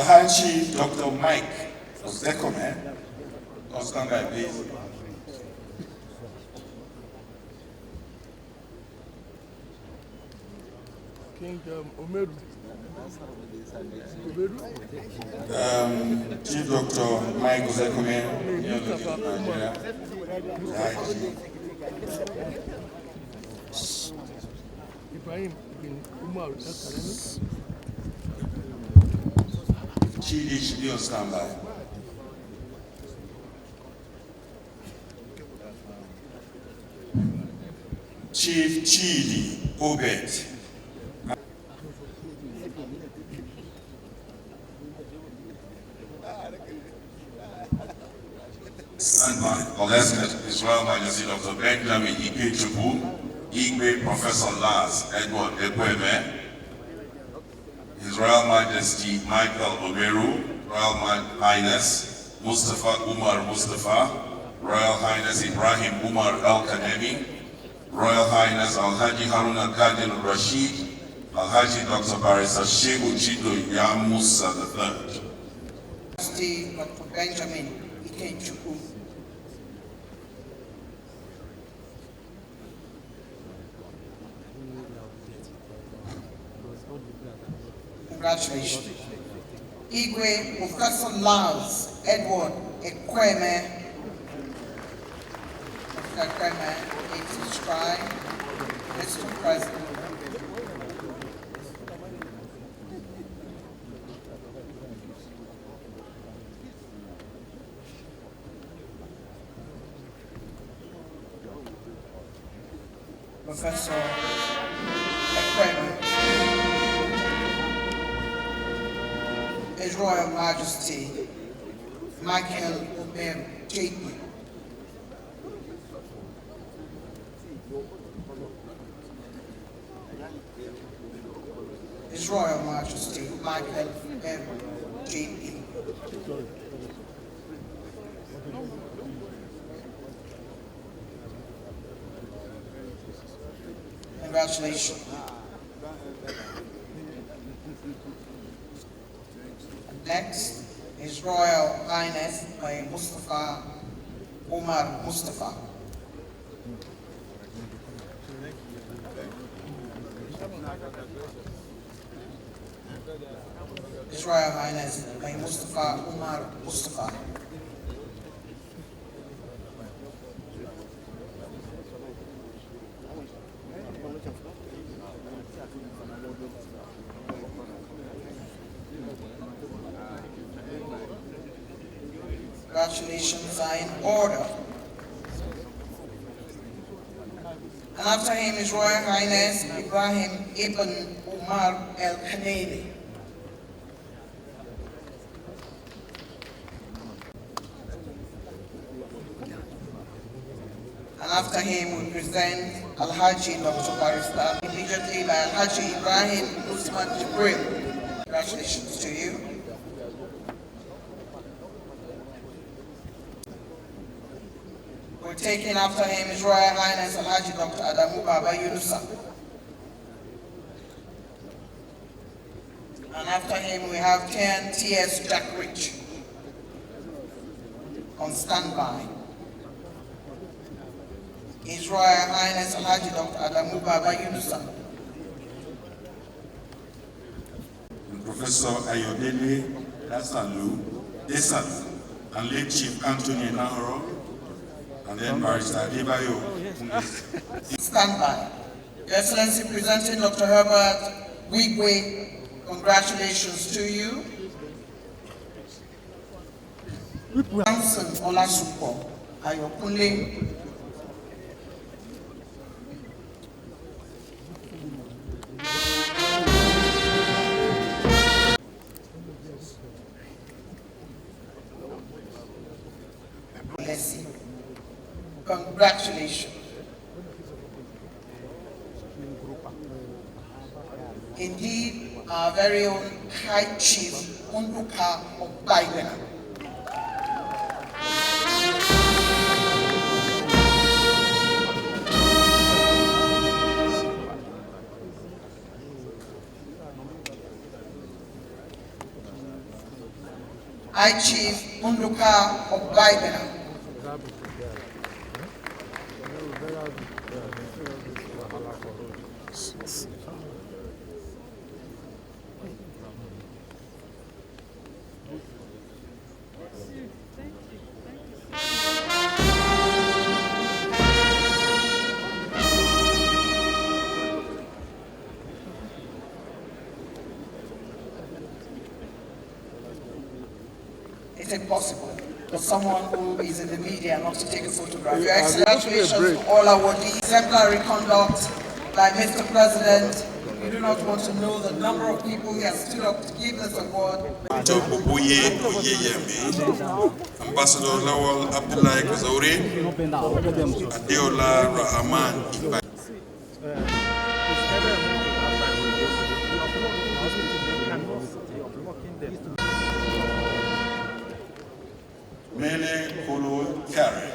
High Chief, Dr. Mike Ozekome, stand by, please. King Omeru. Chief Dr. Mike Ozekome, Nigeria. Ibrahim bin Umar El-Kanemi. Chidi should be on standby. Chief Chidi Obed. Stand by. Olesket, Israel Majesty Dr. Benjamin Ikechukwu, Igwe Professor Lars Edward Ekweme, His Royal Majesty Michael Omeru, Royal Highness Mustafa Umar Mustafa, Royal Highness Ibrahim Umar El-Kanemi, Royal Highness Al-Haji Haruna Kadil Rashid, Al-Haji Dr. Barrister Shehu Chido Yamusa III. Majesty Dr. Benjamin Ikechukwu. Congratulations. Igwe Professor Lars Edward Ekweme. Ekweme, it's described, Mr. President. Professor Ekweme. His Royal Majesty Michael Omeru, JP. His Royal Majesty Michael Omeru, JP. Congratulations. Next, His Royal Highness by Mustafa Umar Mustafa. His Royal Highness by Mustafa Umar Mustafa. Congratulations are in order. And after him, His Royal Highness Ibrahim Ibn Umar El-Kanemi. And after him, we present Al-Haji Dr. Barrister, immediately by Al-Haji Ibrahim Usman Jibril. Congratulations to you. We're taking after him His Royal Highness Al-Haji Dr. Adamu Baba Yunusa. And after him we have Ken T.S. Jack Rich on standby. His Royal Highness Al-Haji Dr. Adamu Baba Yunusa. Professor Ayodele Desalu, and late Chief Anthony Nahoro, and then Barrister Adebayo. Stand by. Your Excellency, presenting Dr. Herbert Wigwe, congratulations to you. Johnson Olasupo Ayokunle. Congratulations. Indeed, our very own High Chief Unduka Obaigwena. High Chief Unduka Obaigwena. It's impossible for someone who is in the media not to take a photograph. Your Excellency, congratulations to all awardees. Exemplary conduct by Mr. President. We do not want to know the number of people he has stood up to give this award. Ambassador Lawan Abdullahi Kazauri, Adeola Rahman Ibrahim. Mele Kolo Kare.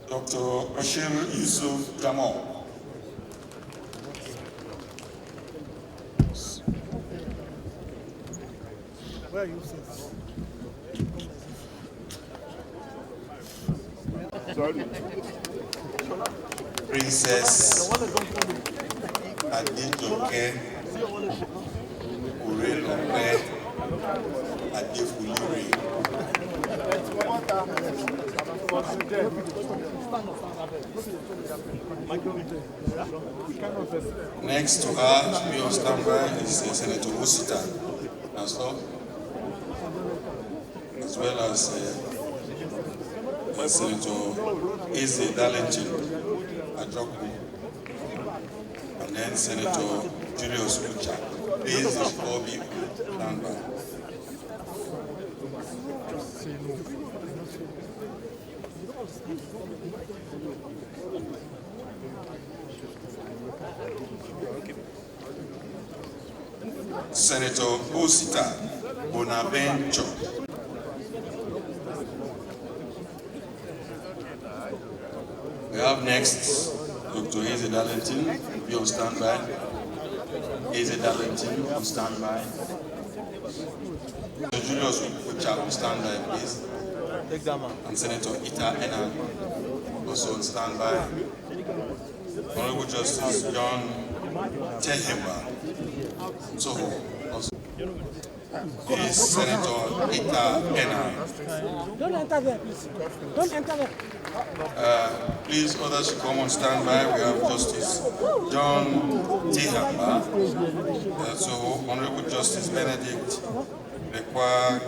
Dr. Bashir Yusuf Jamal. Where are you sitting? Princess Adejoke Orelope Adefulure. Next to her, to be on standby, is Senator Osita, as well as Senator Eze Darlington Ajoku, and then Senator Julius Lucha. Please, should all be standby. Senator Osita Bonaventure. We have next Dr. Eze Darlington, be on standby. Eze Darlington on standby. Julius Lucha on standby, please. And Senator Ita Ena also on standby. Honorable Justice John Tehemba Soho also. Is Senator Ita Ena. Don't enter there, please. Don't enter there. Please, others should come on standby. We have Justice John Tehemba. So, Honorable Justice Benedict Bekwa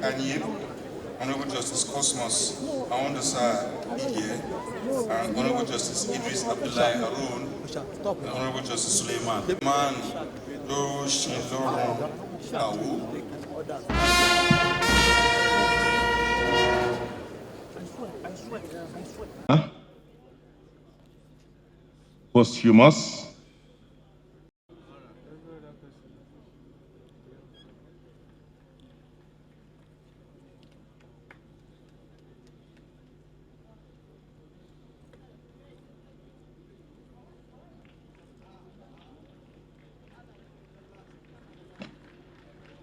Anyib, Honorable Justice Cosmos Aondasa Ige, and Honorable Justice Idris Abdullahi Harun, and Honorable Justice Suleiman. Man, Doro Shinloro Awu. Posthumous.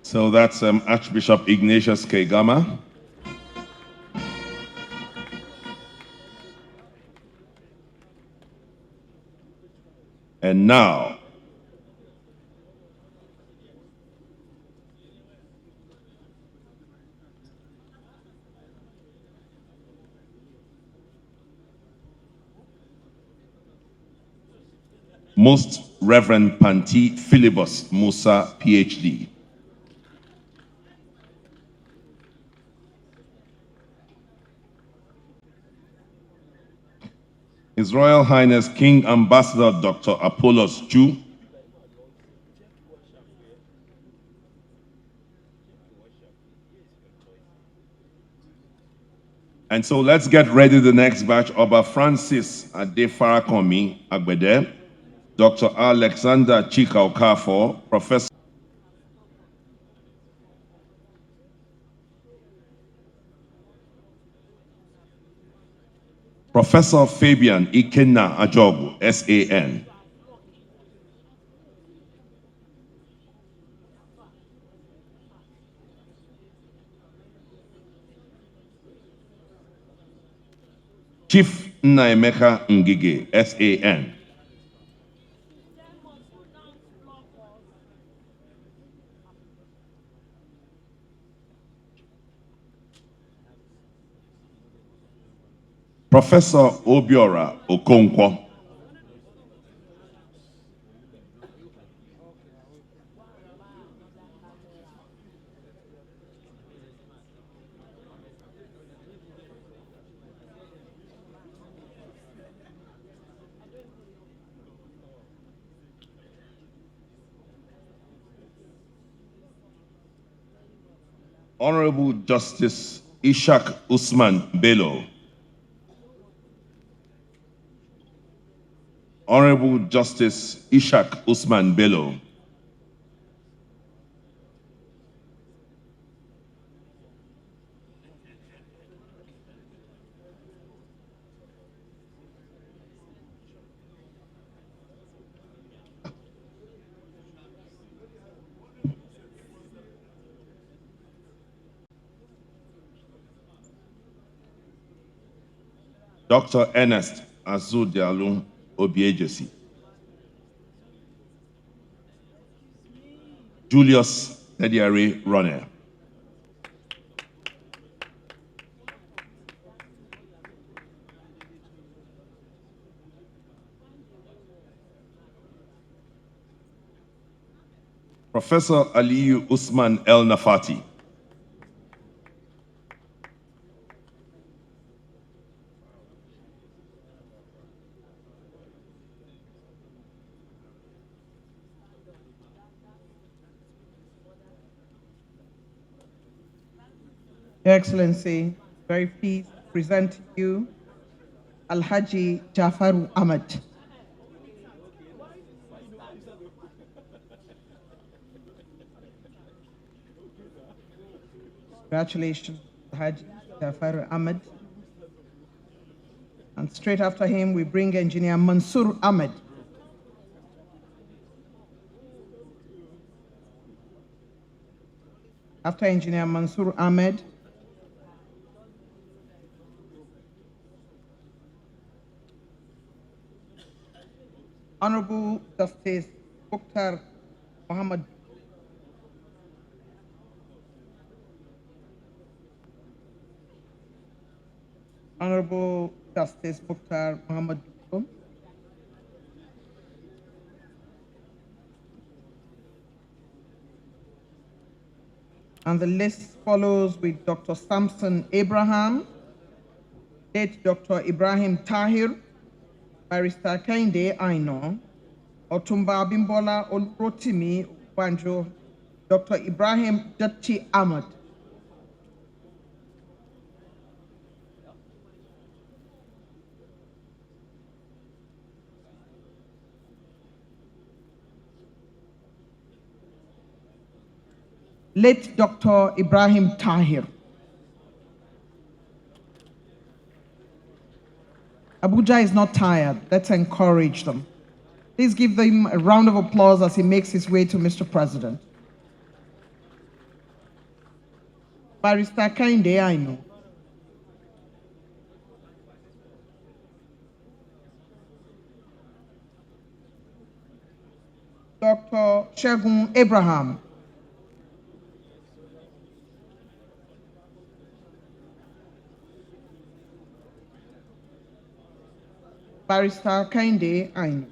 So that's Archbishop Ignatius Kegama. And now, Most Reverend Panti Philibus Musa, PhD. His Royal Highness King Ambassador Dr. Apollos Chu, and so let's get ready the next batch. Oba Francis Adefarakomi Agbede, Dr. Alexander Chika Okafor, Professor Fabian Ikenna Ajogu, SAN. Chief Nnaemeka Ngige, SAN. Professor Obiora Okonkwo. Honorable Justice Ishak Usman Bello. Honorable Justice Ishak Usman Bello. Dr. Ernest Azudialu Obiejesi. Julius Ediare Ronner. Professor Aliyu Usman El Nafati. Your Excellency, very pleased to present to you Alhaji Jafaru Ahmed. Congratulations, Alhaji Jafaru Ahmed. And straight after him, we bring Engineer Mansour Ahmed. After Engineer Mansour Ahmed, Honorable Justice Dr. Mohammed. Honorable Justice Dr. Mohammed. And the list follows with Dr. Samson Abraham, late Dr. Ibrahim Tahir, Barrister Kehinde Aino, Otumba Abimbola Olurotimi Banjo, Dr. Ibrahim Datti Ahmed. Late Dr. Ibrahim Tahir. Abuja is not tired. Let's encourage them. Please give them a round of applause as he makes his way to Mr. President. Barrister Kehinde Aino. Dr. Segun Abraham. Barrister Kehinde Aino.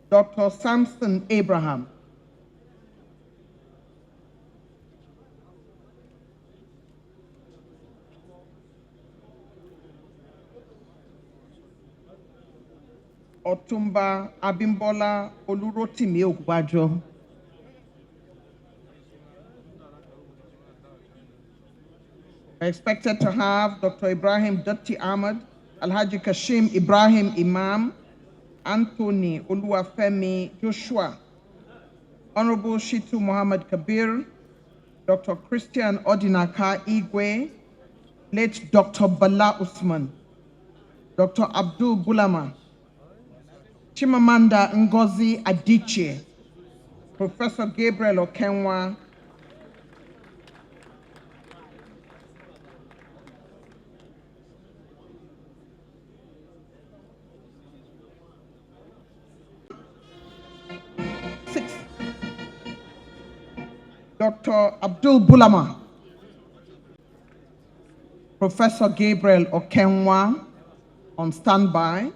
Dr. Samson Abraham. Otumba Abimbola Olurotimi Ogbajo. We're expected to have Dr. Ibrahim Datti Ahmed, Alhaji Kashim Ibrahim Imam, Anthony Oluwafemi Joshua, Honorable Shitu Muhammad Kabir, Dr. Christian Odinaka Igwe, late Dr. Bala Usman, Dr. Abdul Bulama, Chimamanda Ngozi Adichie, Professor Gabriel Okenwa, Dr. Abdul Bulama, Professor Gabriel Okenwa on standby.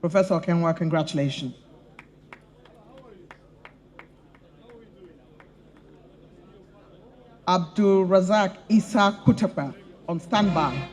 Professor Okenwa, congratulations. Abdul Razak Isa Kutapa on standby.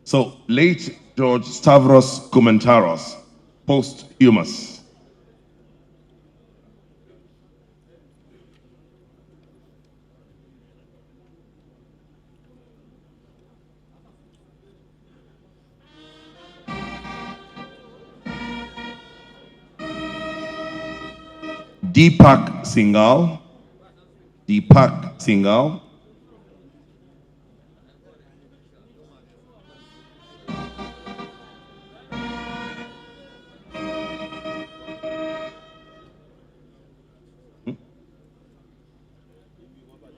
So, late George Stavros Koumentaros, posthumous. Deepak Singhal, Deepak Singhal.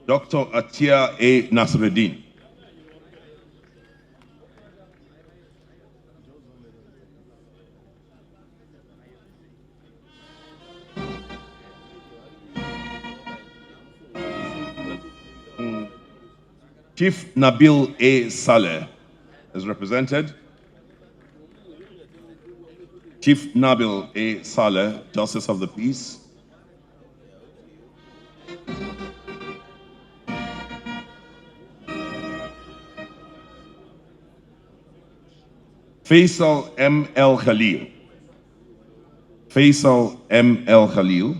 Dr. Atia A. Nasreddin. Chief Nabil A. Saleh is represented. Chief Nabil A. Saleh, Justice of the Peace. Faisal M. El Khalil. Faisal M. El Khalil.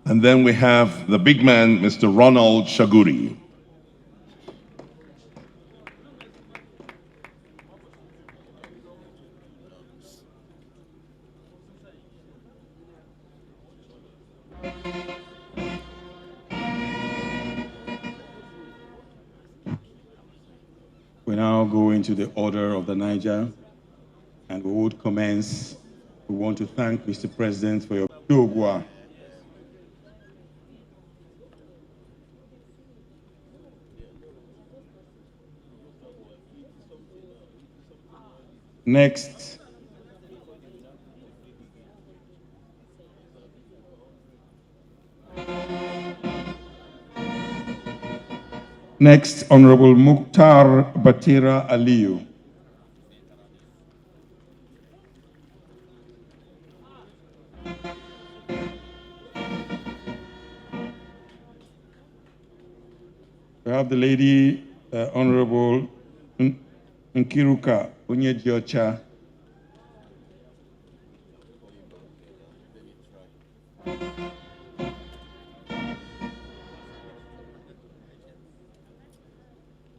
And then we have the big man, Mr. Ronald Shaguri. We now go into the order of the Niger, and we would commence. We want to thank Mr. President for your Dogwa. Next, Honorable Mukhtar Batira Aliyu. We have the lady, Honorable Nkiruka Onyediocha.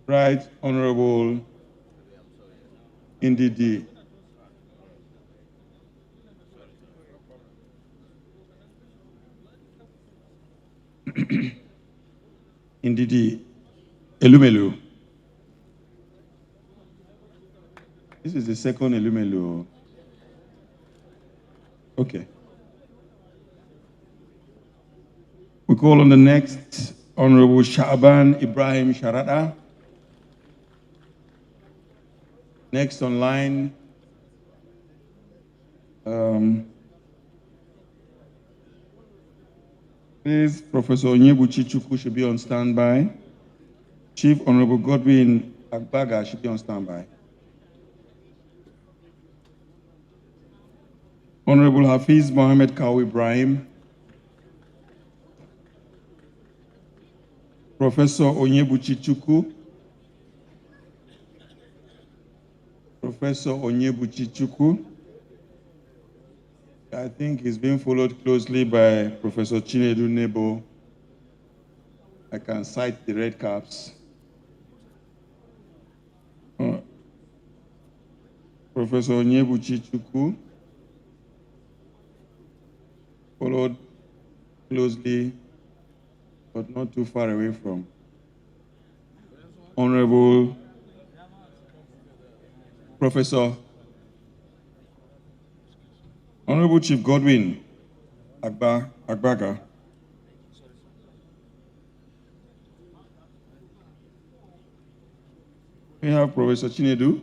Right Honorable Ndidi. Indidi Elumelu. This is the second Elumelu. Okay. We call on the next Honorable Shaban Ibrahim Sharada. Next online, please, Professor Onyebuchi Chukwu should be on standby. Chief Honorable Godwin Agbaga should be on standby. Honorable Hafiz Mohammed Kaw Ibrahim. Professor Onyebuchi Chukwu. Professor Onyebuchi Chukwu. I think he's being followed closely by Professor Chinedu Nebo. I can cite the red caps. Professor Onyebuchi Chukwu, followed closely, but not too far away from Honorable Professor, Honorable Chief Godwin Agbaga. We have Professor Chinedu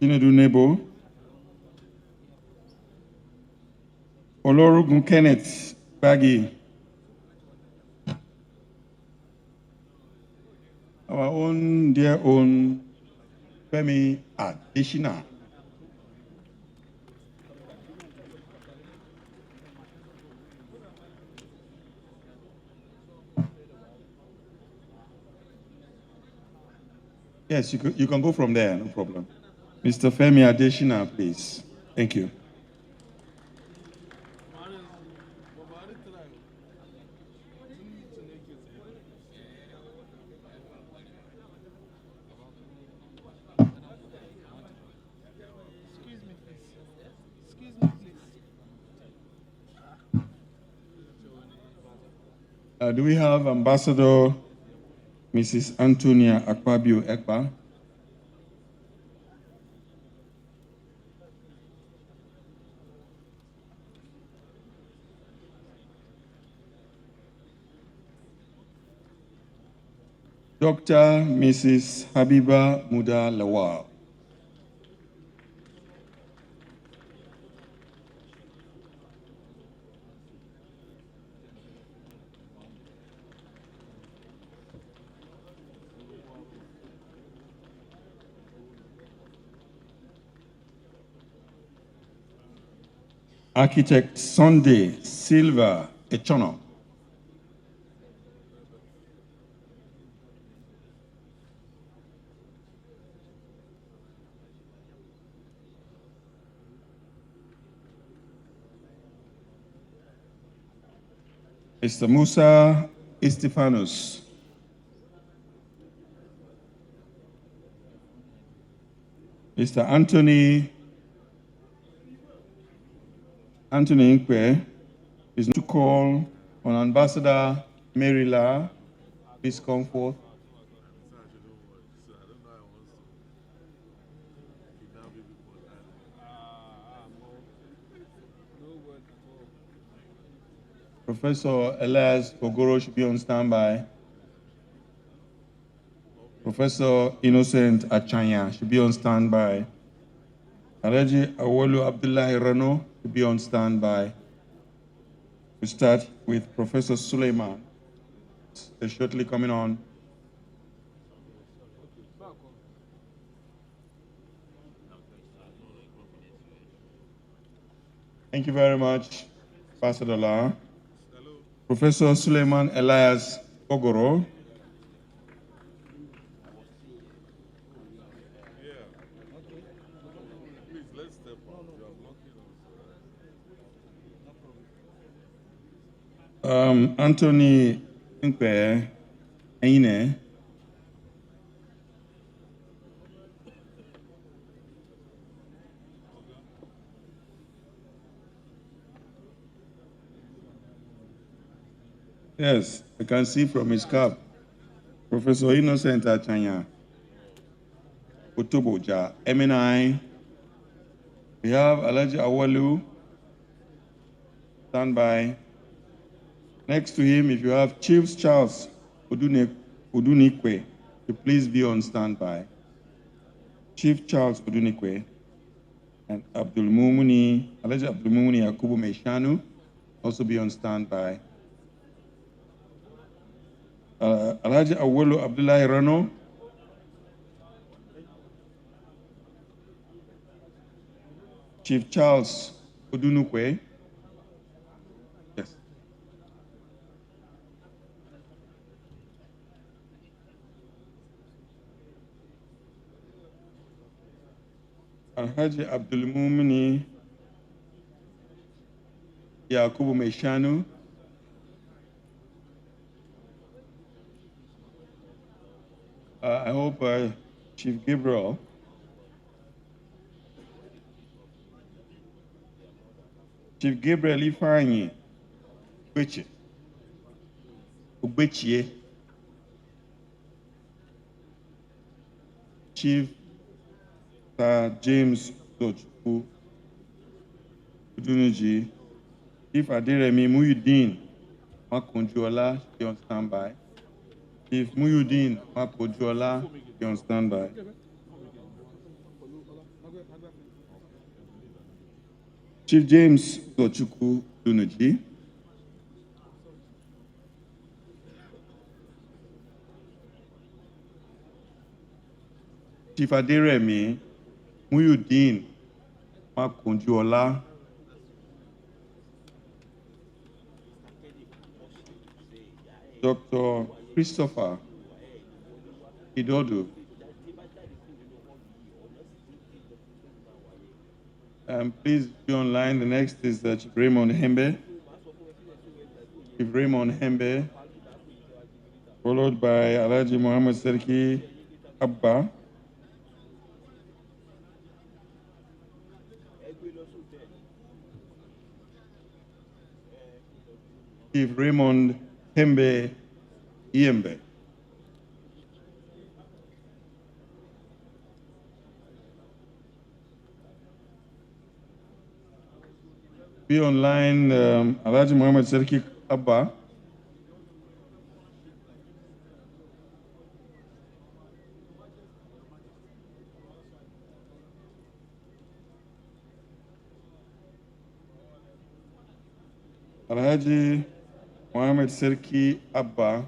Nebo, Olorugun Kenneth Baggy, our own dear own Femi Adeshina. Yes, you can go from there, no problem. Mr. Femi Adeshina, please. Thank you. Do we have Ambassador Mrs. Antonia Akpabio Ekpa? Dr. Mrs. Habiba Muda Lawal. Architect Sunday Silva Echono. Mr. Musa Estefanus. Mr. Anthony Nkwe is to call on Ambassador Marila, please come forth. Professor Elias Ogoro should be on standby. Professor Innocent Achanya should be on standby. Alhaji Awolu Abdullahi Rano should be on standby. We start with Professor Suleiman. They're shortly coming on. Thank you very much, Ambassador La. Professor Suleiman Elias Ogoro. Anthony Nkwe Aine. Yes, I can see from his cap. Professor Innocent Achanya, Otoboja, MNI. We have Alhaji Awalu, stand by. Next to him, if you have Chief Charles Odunikwe, to please be on standby. Chief Charles Odunikwe and Alhaji Abdul Mumuni Yakubu Meshanu, also be on standby. Alhaji Awolo Abdullahi Rano, Chief Charles Odunukwe, yes. Alhaji Abdul Mumuni Yakubu Meshanu, I hope Chief Gabriel Ifeanyi Ugbechie, Chief James Dochukwu Udunuji, Chief Aderemi Muyudeen Makonjuola, be on standby. Chief Muyudeen Makonjuola, be on standby. Chief James Dochukwu Udunuji, Chief Aderemi Muyudeen Makonjuola, Dr. Christopher Idodo, please be online. The next is Chief Raymond Hembe. Chief Raymond Hembe, followed by Alhaji Muhammad Serki Abba. Chief Raymond Hembe Iembe. Be online, Alhaji Muhammad Serki Abba. Alhaji Muhammad Serki Abba.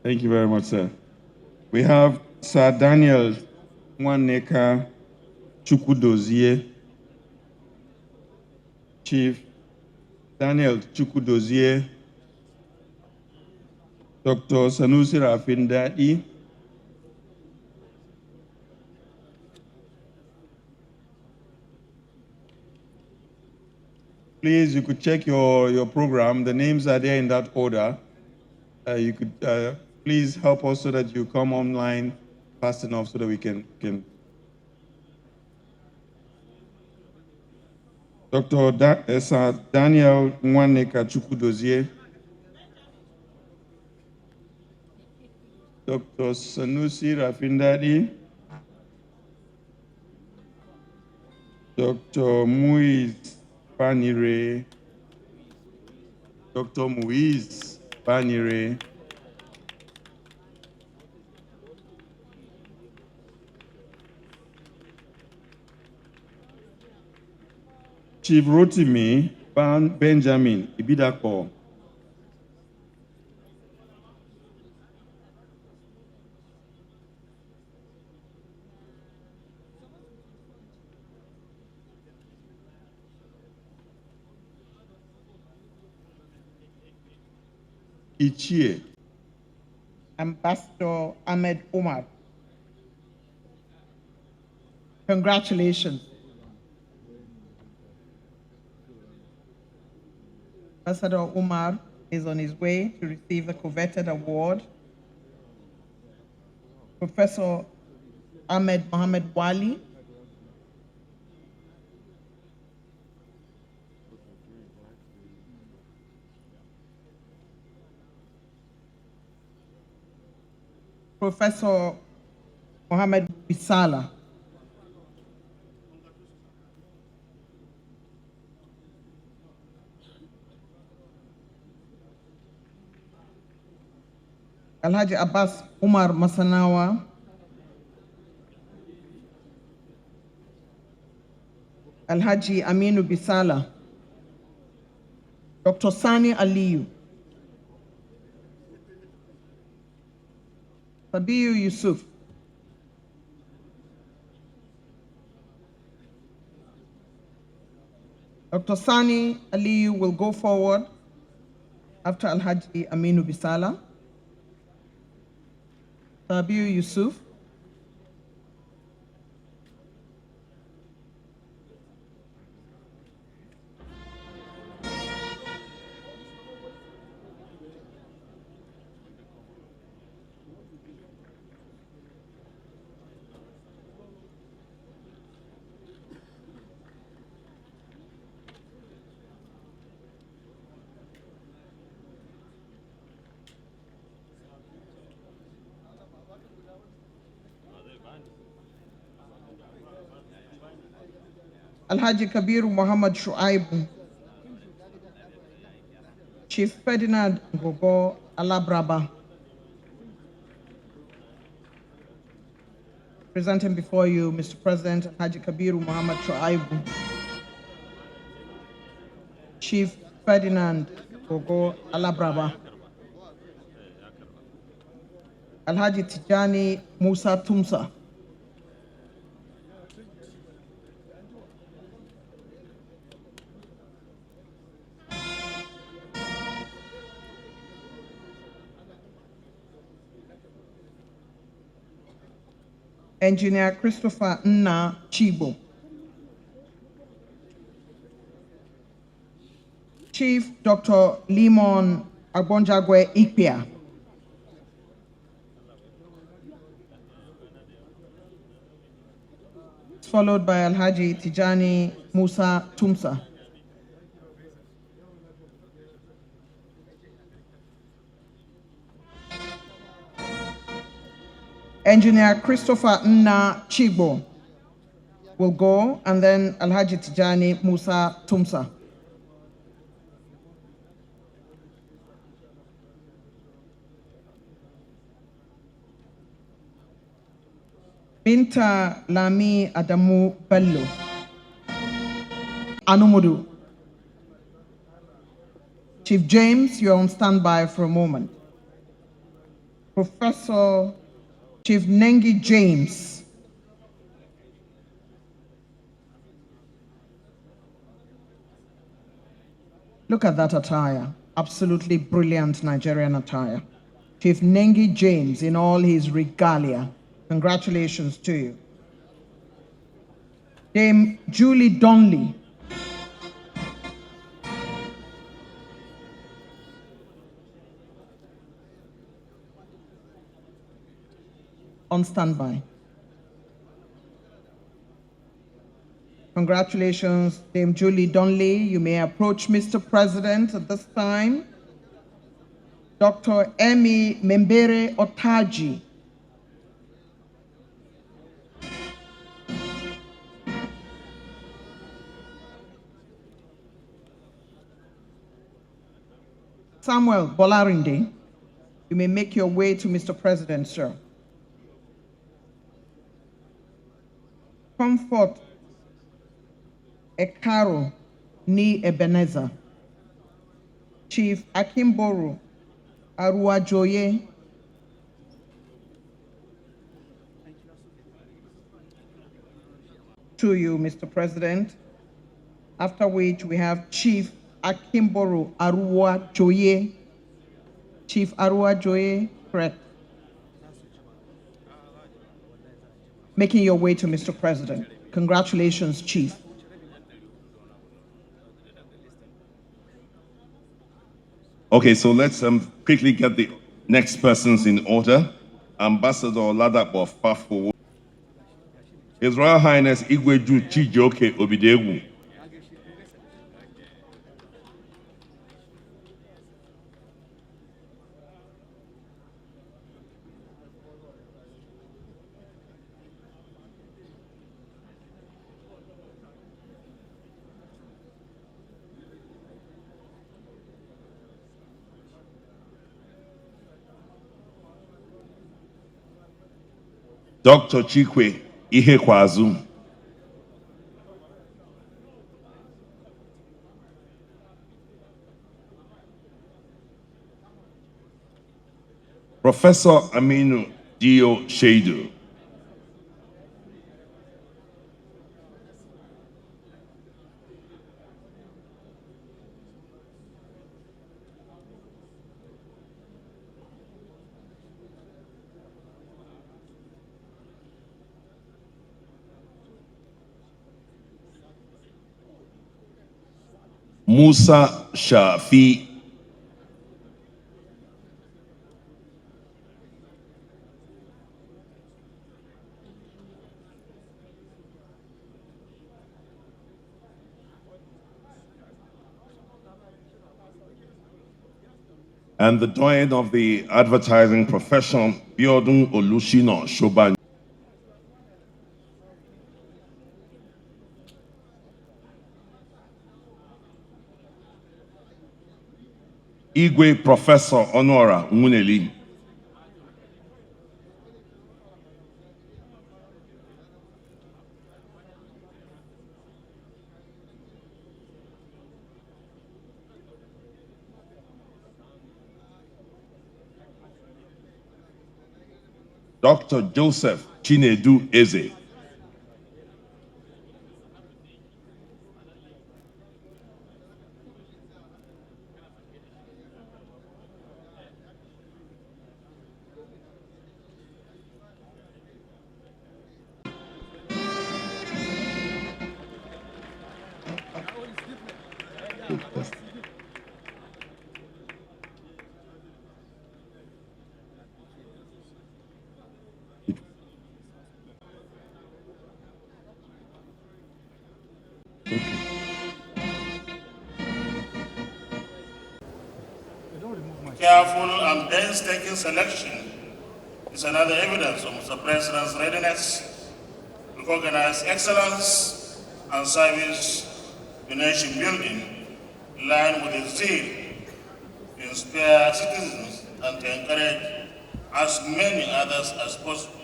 Thank you very much, sir. We have Sir Daniel Nwaneka Chukwudozie, Chief Daniel Chukwudozie, Dr. Sanusi Rafindai, please, you could check your program. The names are there in that order. You could please help us so that you come online fast enough so that we can. Dr. Daniel Nwaneka Chukwudozie, Dr. Sanusi Rafindadi, Dr. Muiz Banire, Dr. Muiz Banire, Chief Rotimi Benjamin Ibidako, Ichie Ambassador Ahmed Omar. Congratulations. Ambassador Omar is on his way to receive the coveted award Professor Ahmed Mohammed Wali, Professor Muhammad-Bande, Alhaji Abbas Umar Masanawa, Alhaji Aminu Bisala, Dr. Sani Aliyu, Sabiu Yusuf, Dr. Sani Aliyu will go forward after Alhaji Aminu Bisala. Sabiu Yusuf, Alhaji Kabiru Muhammad Shuaibu, Chief Ferdinand Ngogo Alabraba, presenting before you, Mr. President, Alhaji Kabiru Muhammad Shuaibu, Chief Ferdinand Ngogo Alabraba, Alhaji Tijjani Musa Tumsa, Engineer Christopher Nna Chibo, Chief Dr. Limon Agbonjagwe Ikpia, followed by Alhaji Tijjani Musa Tumsa. Engineer Christopher Nna Chibo will go, and then Alhaji Tijjani Musa Tumsa. Binta Lami Adamu Bello, Anumudu. Chief James, you're on standby for a moment. Professor Chief Nengi James, look at that attire, absolutely brilliant Nigerian attire. Chief Nengi James in all his regalia, congratulations to you. Dame Julie Donnelly, on standby. Congratulations, Dame Julie Donnelly. You may approach Mr. President at this time. Dr. Emi Membere Otaji. Samuel Bolarinde, you may make your way to Mr. President, sir. Comfort Ekaro Ni Ebenezer, Chief Akimboru Aruwajoye, to you, Mr. President, after which we have Chief Akimboru Aruwajoye. Chief Aruwajoye, correct. Making your way to Mr. President. Congratulations, Chief. Okay, so let's quickly get the next persons in order. Ambassador Ladapo Fafo, His Royal Highness Igweju Chijioke Obidegu, Dr. Chikwe Ihekwazu, Professor Aminu Dio Shaidu, Musa Shafi, and the doyen of the advertising profession, Biodun Olushino Shoban. Igwe Professor Honora Muneli, Dr. Joseph Chinedu Eze, Careful and painstaking selection is another evidence of Mr. President's readiness to recognize excellence and service to nation building in line with his zeal to inspire citizens and to encourage as many others as possible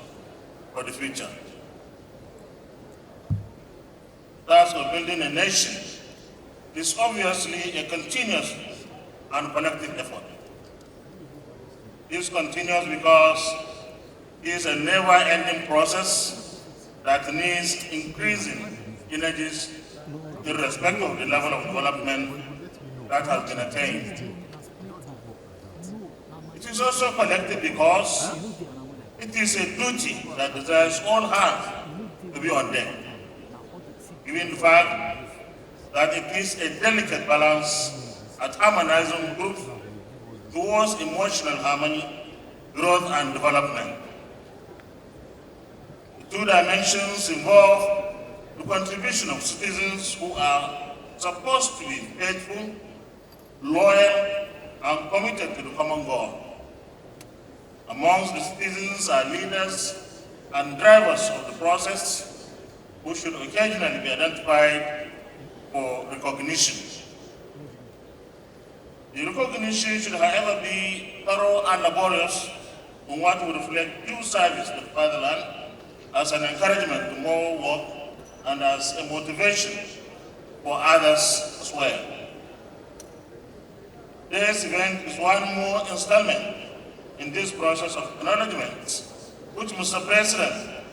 for the future. Thus, of building a nation is obviously a continuous and collective effort. This continues because it is a never-ending process that needs increasing energies irrespective of the level of development that has been attained. It is also collective because it is a duty that desires all hands to be on deck, given the fact that it is a delicate balance at harmonizing groups towards emotional harmony, growth, and development. The two dimensions involve the contribution of citizens who are supposed to be faithful, loyal, and committed to the common goal. Amongst the citizens are leaders and drivers of the process who should occasionally be identified for recognition. The recognition should, however, be thorough and laborious on what will reflect due service to the fatherland as an encouragement to more work and as a motivation for others as well. This event is one more installment in this process of acknowledgements, which Mr. President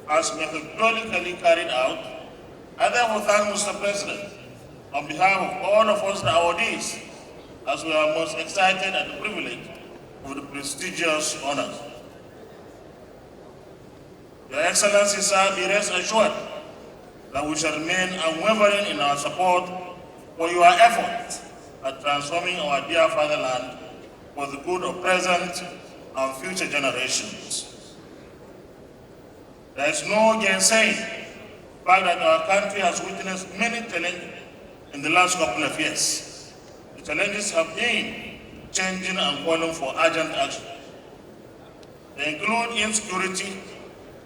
has methodically carried out. I therefore thank Mr. President on behalf of all of us, the awardees, as we are most excited at the privilege of the prestigious honors. Your Excellency, sir, be rest assured that we shall remain unwavering in our support for your efforts at transforming our dear fatherland for the good of present and future generations. There is no gainsaying the fact that our country has witnessed many challenges in the last couple of years. The challenges have been changing and calling for urgent action. They include insecurity,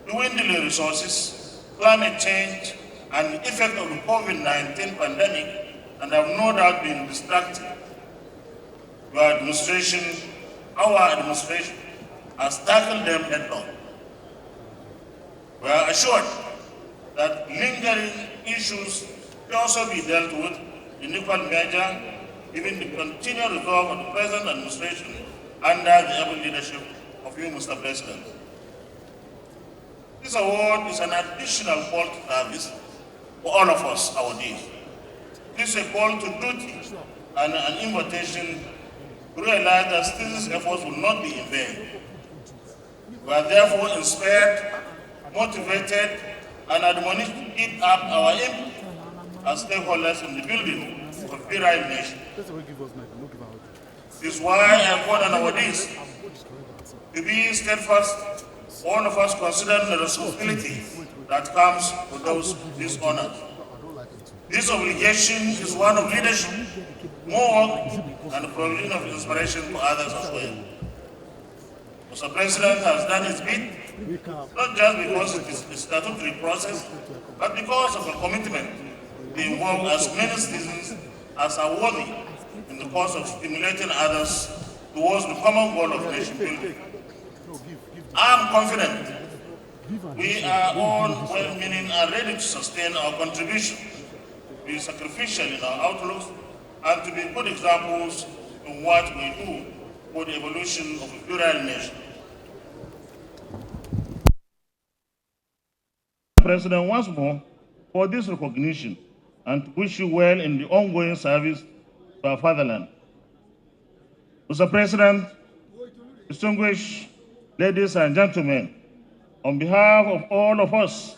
dwindling resources, climate change, and the effect of the COVID-19 pandemic, and have no doubt been distracting. Our administration has tackled them head on. We are assured that lingering issues will also be dealt with in equal measure, given the continued resolve of the present administration under the able leadership of you, Mr. President. This award is an additional call to service for all of us, our deeds. This is a call to duty and an invitation to realize that citizens' efforts will not be in vain. We are therefore inspired, motivated, and admonished to keep up our aim as stakeholders in the building of a virile nation. This is why I call on our deeds to be steadfast, all of us considering the responsibility that comes with this honor. This obligation is one of leadership, more work, and the provision of inspiration to others as well. Mr. President has done his bit, not just because it is a statutory process, but because of a commitment to involve as many citizens as are worthy in the cause of stimulating others towards the common goal of nation building. I am confident we are all well-meaning and ready to sustain our contribution, be sacrificial in our outlooks, and to be good examples in what we do for the evolution of a plural nation. President, once more, for this recognition and to wish you well in the ongoing service to our fatherland. Mr. President, distinguished ladies and gentlemen, on behalf of all of us,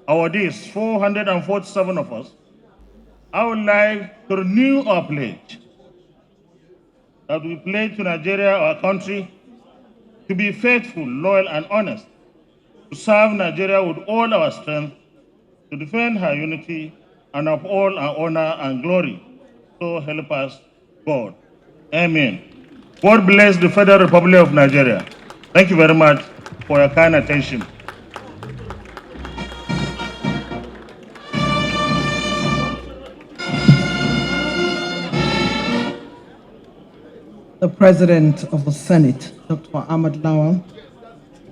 our dears, 447 of us, I would like to renew our pledge that we pledge to Nigeria, our country, to be faithful, loyal, and honest, to serve Nigeria with all our strength, to defend her unity, and uphold our honor and glory. So help us, God. Amen. God bless the Federal Republic of Nigeria. Thank you very much for your kind attention. The President of the Senate, Dr. Ahmed Lawan,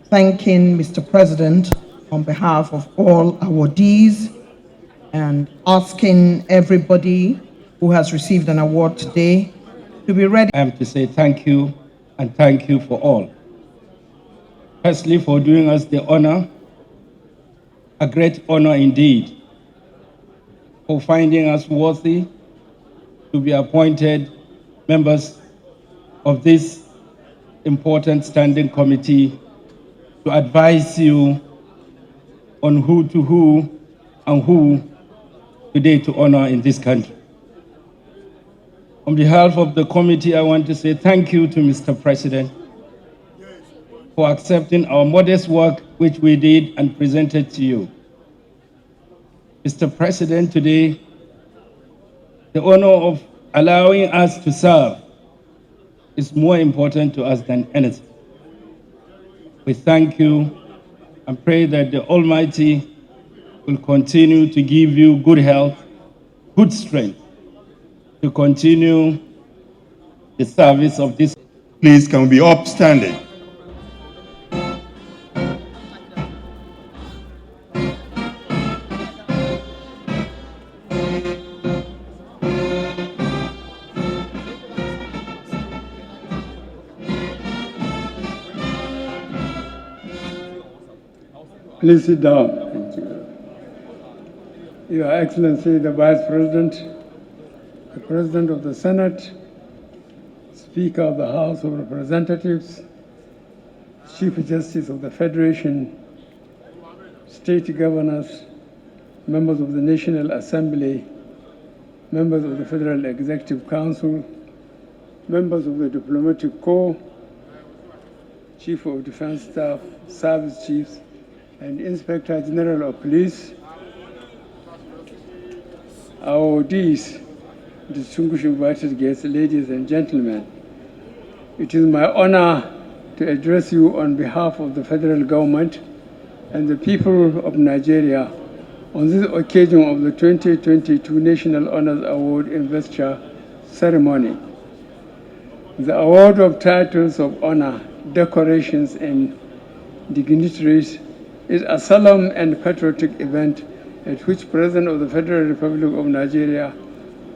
thanking Mr. President on behalf of all awardees and asking everybody who has received an award today to be ready. I am to say thank you and thank you for all. Firstly, for doing us the honor, a great honor indeed, for finding us worthy to be appointed members of this important standing committee to advise you on who today to honor in this country. On behalf of the committee, I want to say thank you to Mr. President for accepting our modest work which we did and presented to you. Mr. President, today, the honor of allowing us to serve is more important to us than anything. We thank you and pray that the Almighty will continue to give you good health, good strength to continue the service of this. Please, can we be upstanding? Please sit down. Your Excellency, the Vice President, the President of the Senate, Speaker of the House of Representatives, Chief Justice of the Federation, State Governors, members of the National Assembly, members of the Federal Executive Council, members of the Diplomatic Corps, Chief of Defense Staff, Service Chiefs, and Inspector General of Police, our ODs, distinguished invited guests, ladies and gentlemen, it is my honor to address you on behalf of the federal government and the people of Nigeria on this occasion of the 2022 National Honors Award Investiture Ceremony. The award of titles of honor, decorations, and dignitaries is a solemn and patriotic event at which President of the Federal Republic of Nigeria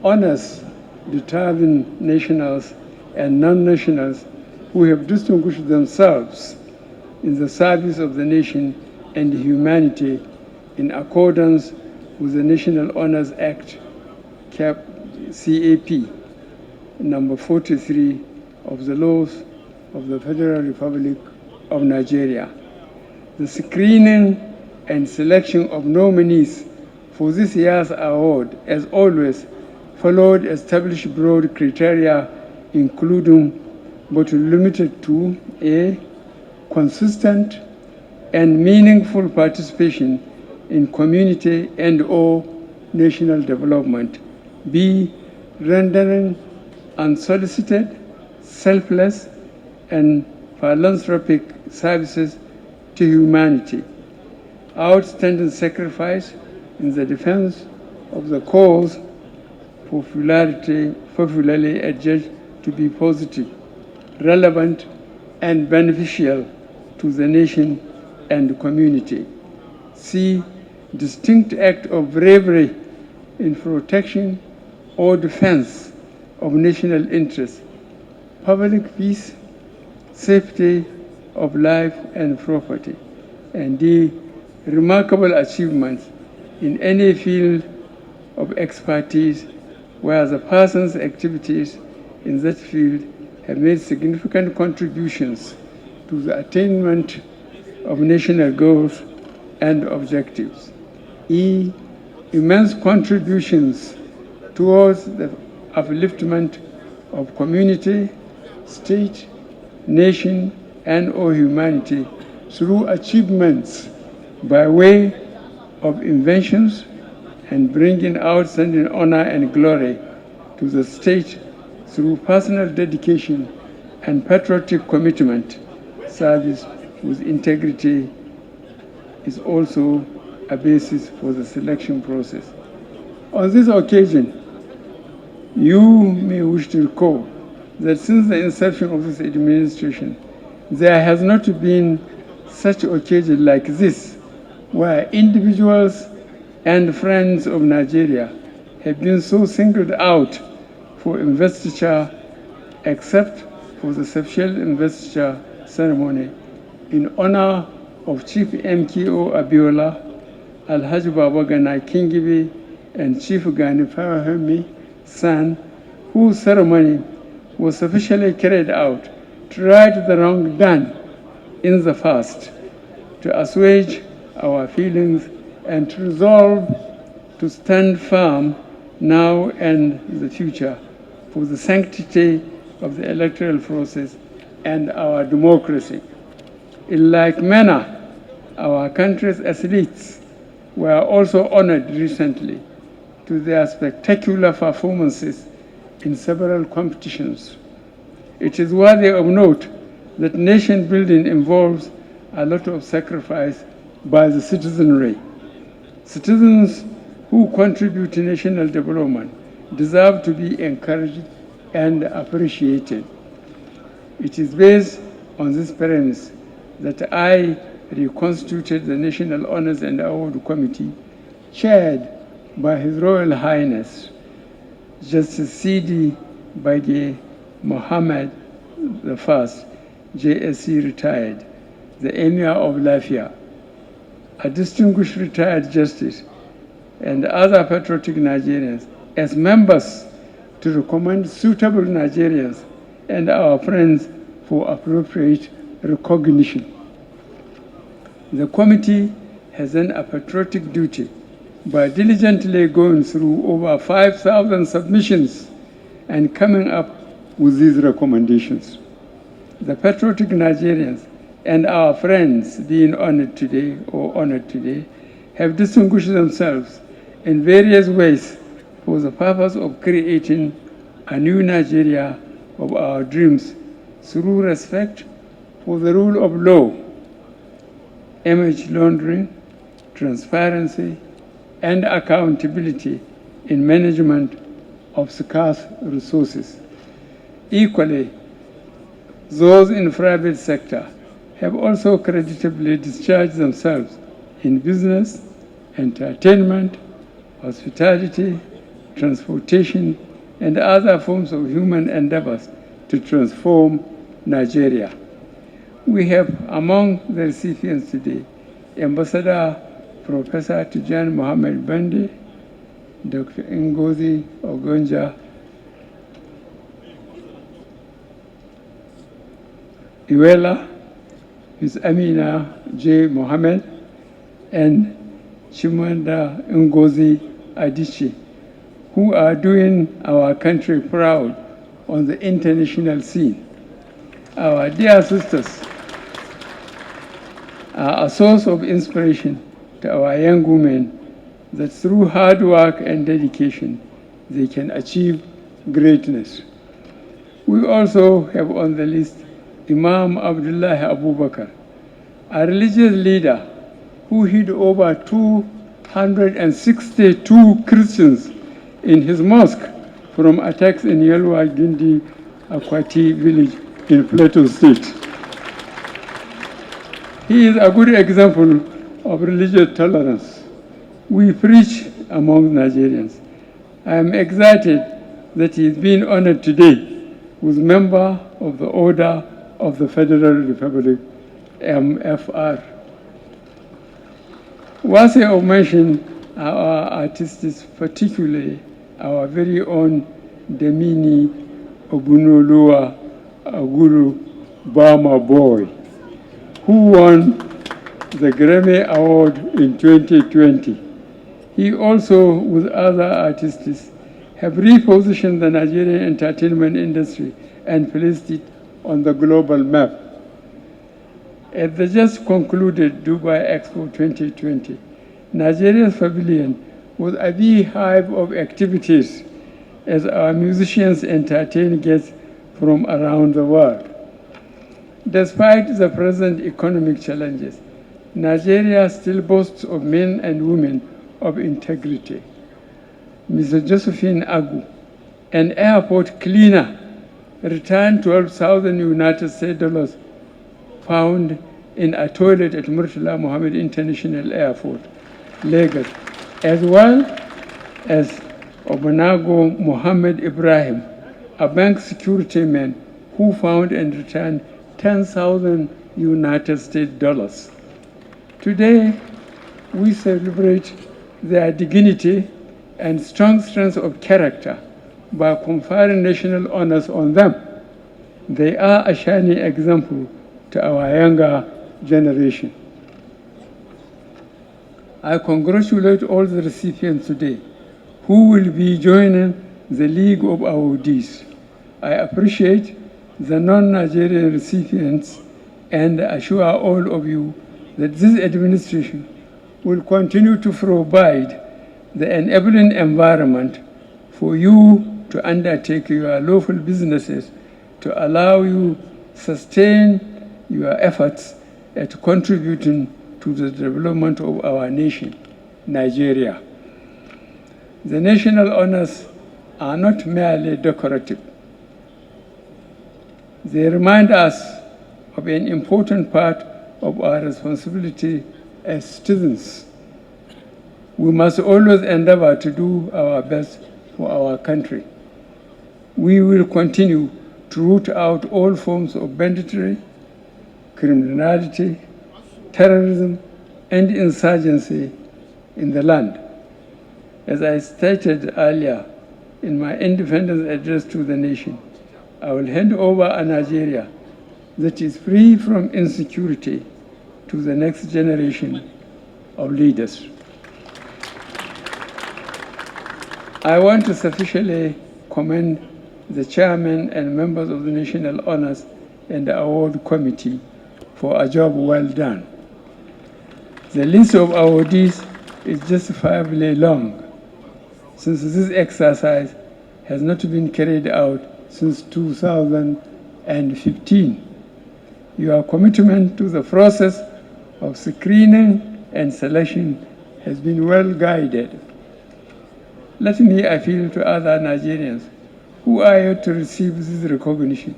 honors determined nationals and non-nationals who have distinguished themselves in the service of the nation and humanity in accordance with the National Honors Act, CAP, number 43 of the laws of the Federal Republic of Nigeria. The screening and selection of nominees for this year's award, as always, followed established broad criteria, including but limited to A, consistent and meaningful participation in community and/or national development. B, rendering unsolicited, selfless, and philanthropic services to humanity. Outstanding sacrifice in the defense of the cause, popularly adjudged to be positive, relevant, and beneficial to the nation and community. C, distinct act of bravery in protection or defense of national interests, public peace, safety of life and property. And D, remarkable achievements in any field of expertise where the person's activities in that field have made significant contributions to the attainment of national goals and objectives. E, immense contributions towards the upliftment of community, state, nation, and/or humanity through achievements by way of inventions and bringing outstanding honor and glory to the state through personal dedication and patriotic commitment. Service with integrity is also a basis for the selection process. On this occasion, you may wish to recall that since the inception of this administration, there has not been such occasion like this, where individuals and friends of Nigeria have been so singled out for investiture, except for the special investiture ceremony in honor of Chief MKO Abiola, Alhaji Babagana Kingibe, and Chief Gani Farahami San, whose ceremony was officially carried out to right the wrong done in the past, to assuage our feelings, and to resolve to stand firm now and in the future for the sanctity of the electoral process and our democracy. In like manner, our country's athletes were also honored recently to their spectacular performances in several competitions. It is worthy of note that nation building involves a lot of sacrifice by the citizenry. Citizens who contribute to national development deserve to be encouraged and appreciated. It is based on this premise that I reconstituted the National Honors and Award Committee, chaired by His Royal Highness Justice C.D. Bage Mohammed I, JSC retired, the Emir of Lafia, a distinguished retired justice, and other patriotic Nigerians as members to recommend suitable Nigerians and our friends for appropriate recognition. The committee has done a patriotic duty by diligently going through over 5,000 submissions and coming up with these recommendations. The patriotic Nigerians and our friends being honored today have distinguished themselves in various ways for the purpose of creating a new Nigeria of our dreams through respect for the rule of law, image laundering, transparency, and accountability in management of scarce resources. Equally, those in the private sector have also creditably discharged themselves in business, entertainment, hospitality, transportation, and other forms of human endeavors to transform Nigeria. We have among the recipients today Ambassador Professor Tijjani Mohammed-Bande, Dr. Ngozi Okonjo-Iweala, Ms. Amina J. Mohammed, and Chimanda Ngozi Adichie, who are doing our country proud on the international scene. Our dear sisters are a source of inspiration to our young women that through hard work and dedication, they can achieve greatness. We also have on the list Imam Abdullah Abubakar, a religious leader who hid over 262 Christians in his mosque from attacks in Yelwa Gindi Akwati village in Plateau State. He is a good example of religious tolerance we preach among Nigerians. I am excited that he is being honored today with member of the Order of the Federal Republic, MFR. Worthy of mention are our artists, particularly our very own Demini Obunoloa Aguru Bama Boy, who won the Grammy Award in 2020. He also, with other artists, have repositioned the Nigerian entertainment industry and placed it on the global map. At the just concluded Dubai Expo 2020, Nigeria's pavilion was a beehive of activities as our musicians entertain guests from around the world. Despite the present economic challenges, Nigeria still boasts of men and women of integrity. Mr. Josephine Agu, an airport cleaner, returned 12,000 United States dollars found in a toilet at Murtala Mohammed International Airport, Lagos, as well as Obonago Mohammed Ibrahim, a bank security man who found and returned 10,000 United States dollars. Today, we celebrate their dignity and strong strength of character by conferring national honors on them. They are a shining example to our younger generation. I congratulate all the recipients today who will be joining the League of Awardees. I appreciate the non-Nigerian recipients and assure all of you that this administration will continue to provide the enabling environment for you to undertake your lawful businesses to allow you sustain your efforts at contributing to the development of our nation, Nigeria. The national honors are not merely decorative. They remind us of an important part of our responsibility as citizens. We must always endeavor to do our best for our country. We will continue to root out all forms of banditry, criminality, terrorism, and insurgency in the land. As I stated earlier in my independence address to the nation, I will hand over a Nigeria that is free from insecurity to the next generation of leaders. I want to sufficiently commend the chairman and members of the National Honors and Award Committee for a job well done. The list of awardees is justifiably long, since this exercise has not been carried out since 2015. Your commitment to the process of screening and selection has been well guided. Let me appeal to other Nigerians who are yet to receive this recognition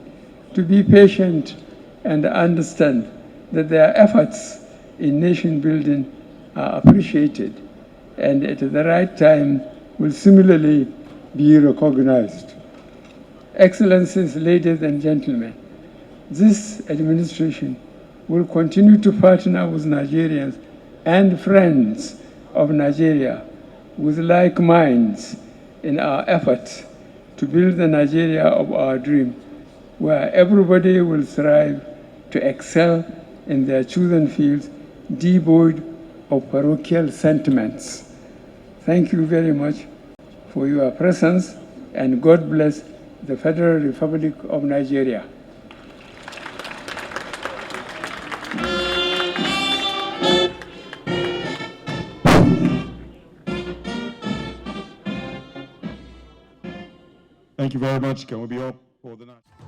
to be patient and understand that their efforts in nation building are appreciated and at the right time will similarly be recognized. Excellencies, ladies and gentlemen, this administration will continue to partner with Nigerians and friends of Nigeria with like minds in our efforts to build the Nigeria of our dream, where everybody will strive to excel in their chosen fields, devoid of parochial sentiments. Thank you very much for your presence, and God bless the Federal Republic of Nigeria. Thank you very much. Can we be up for the night?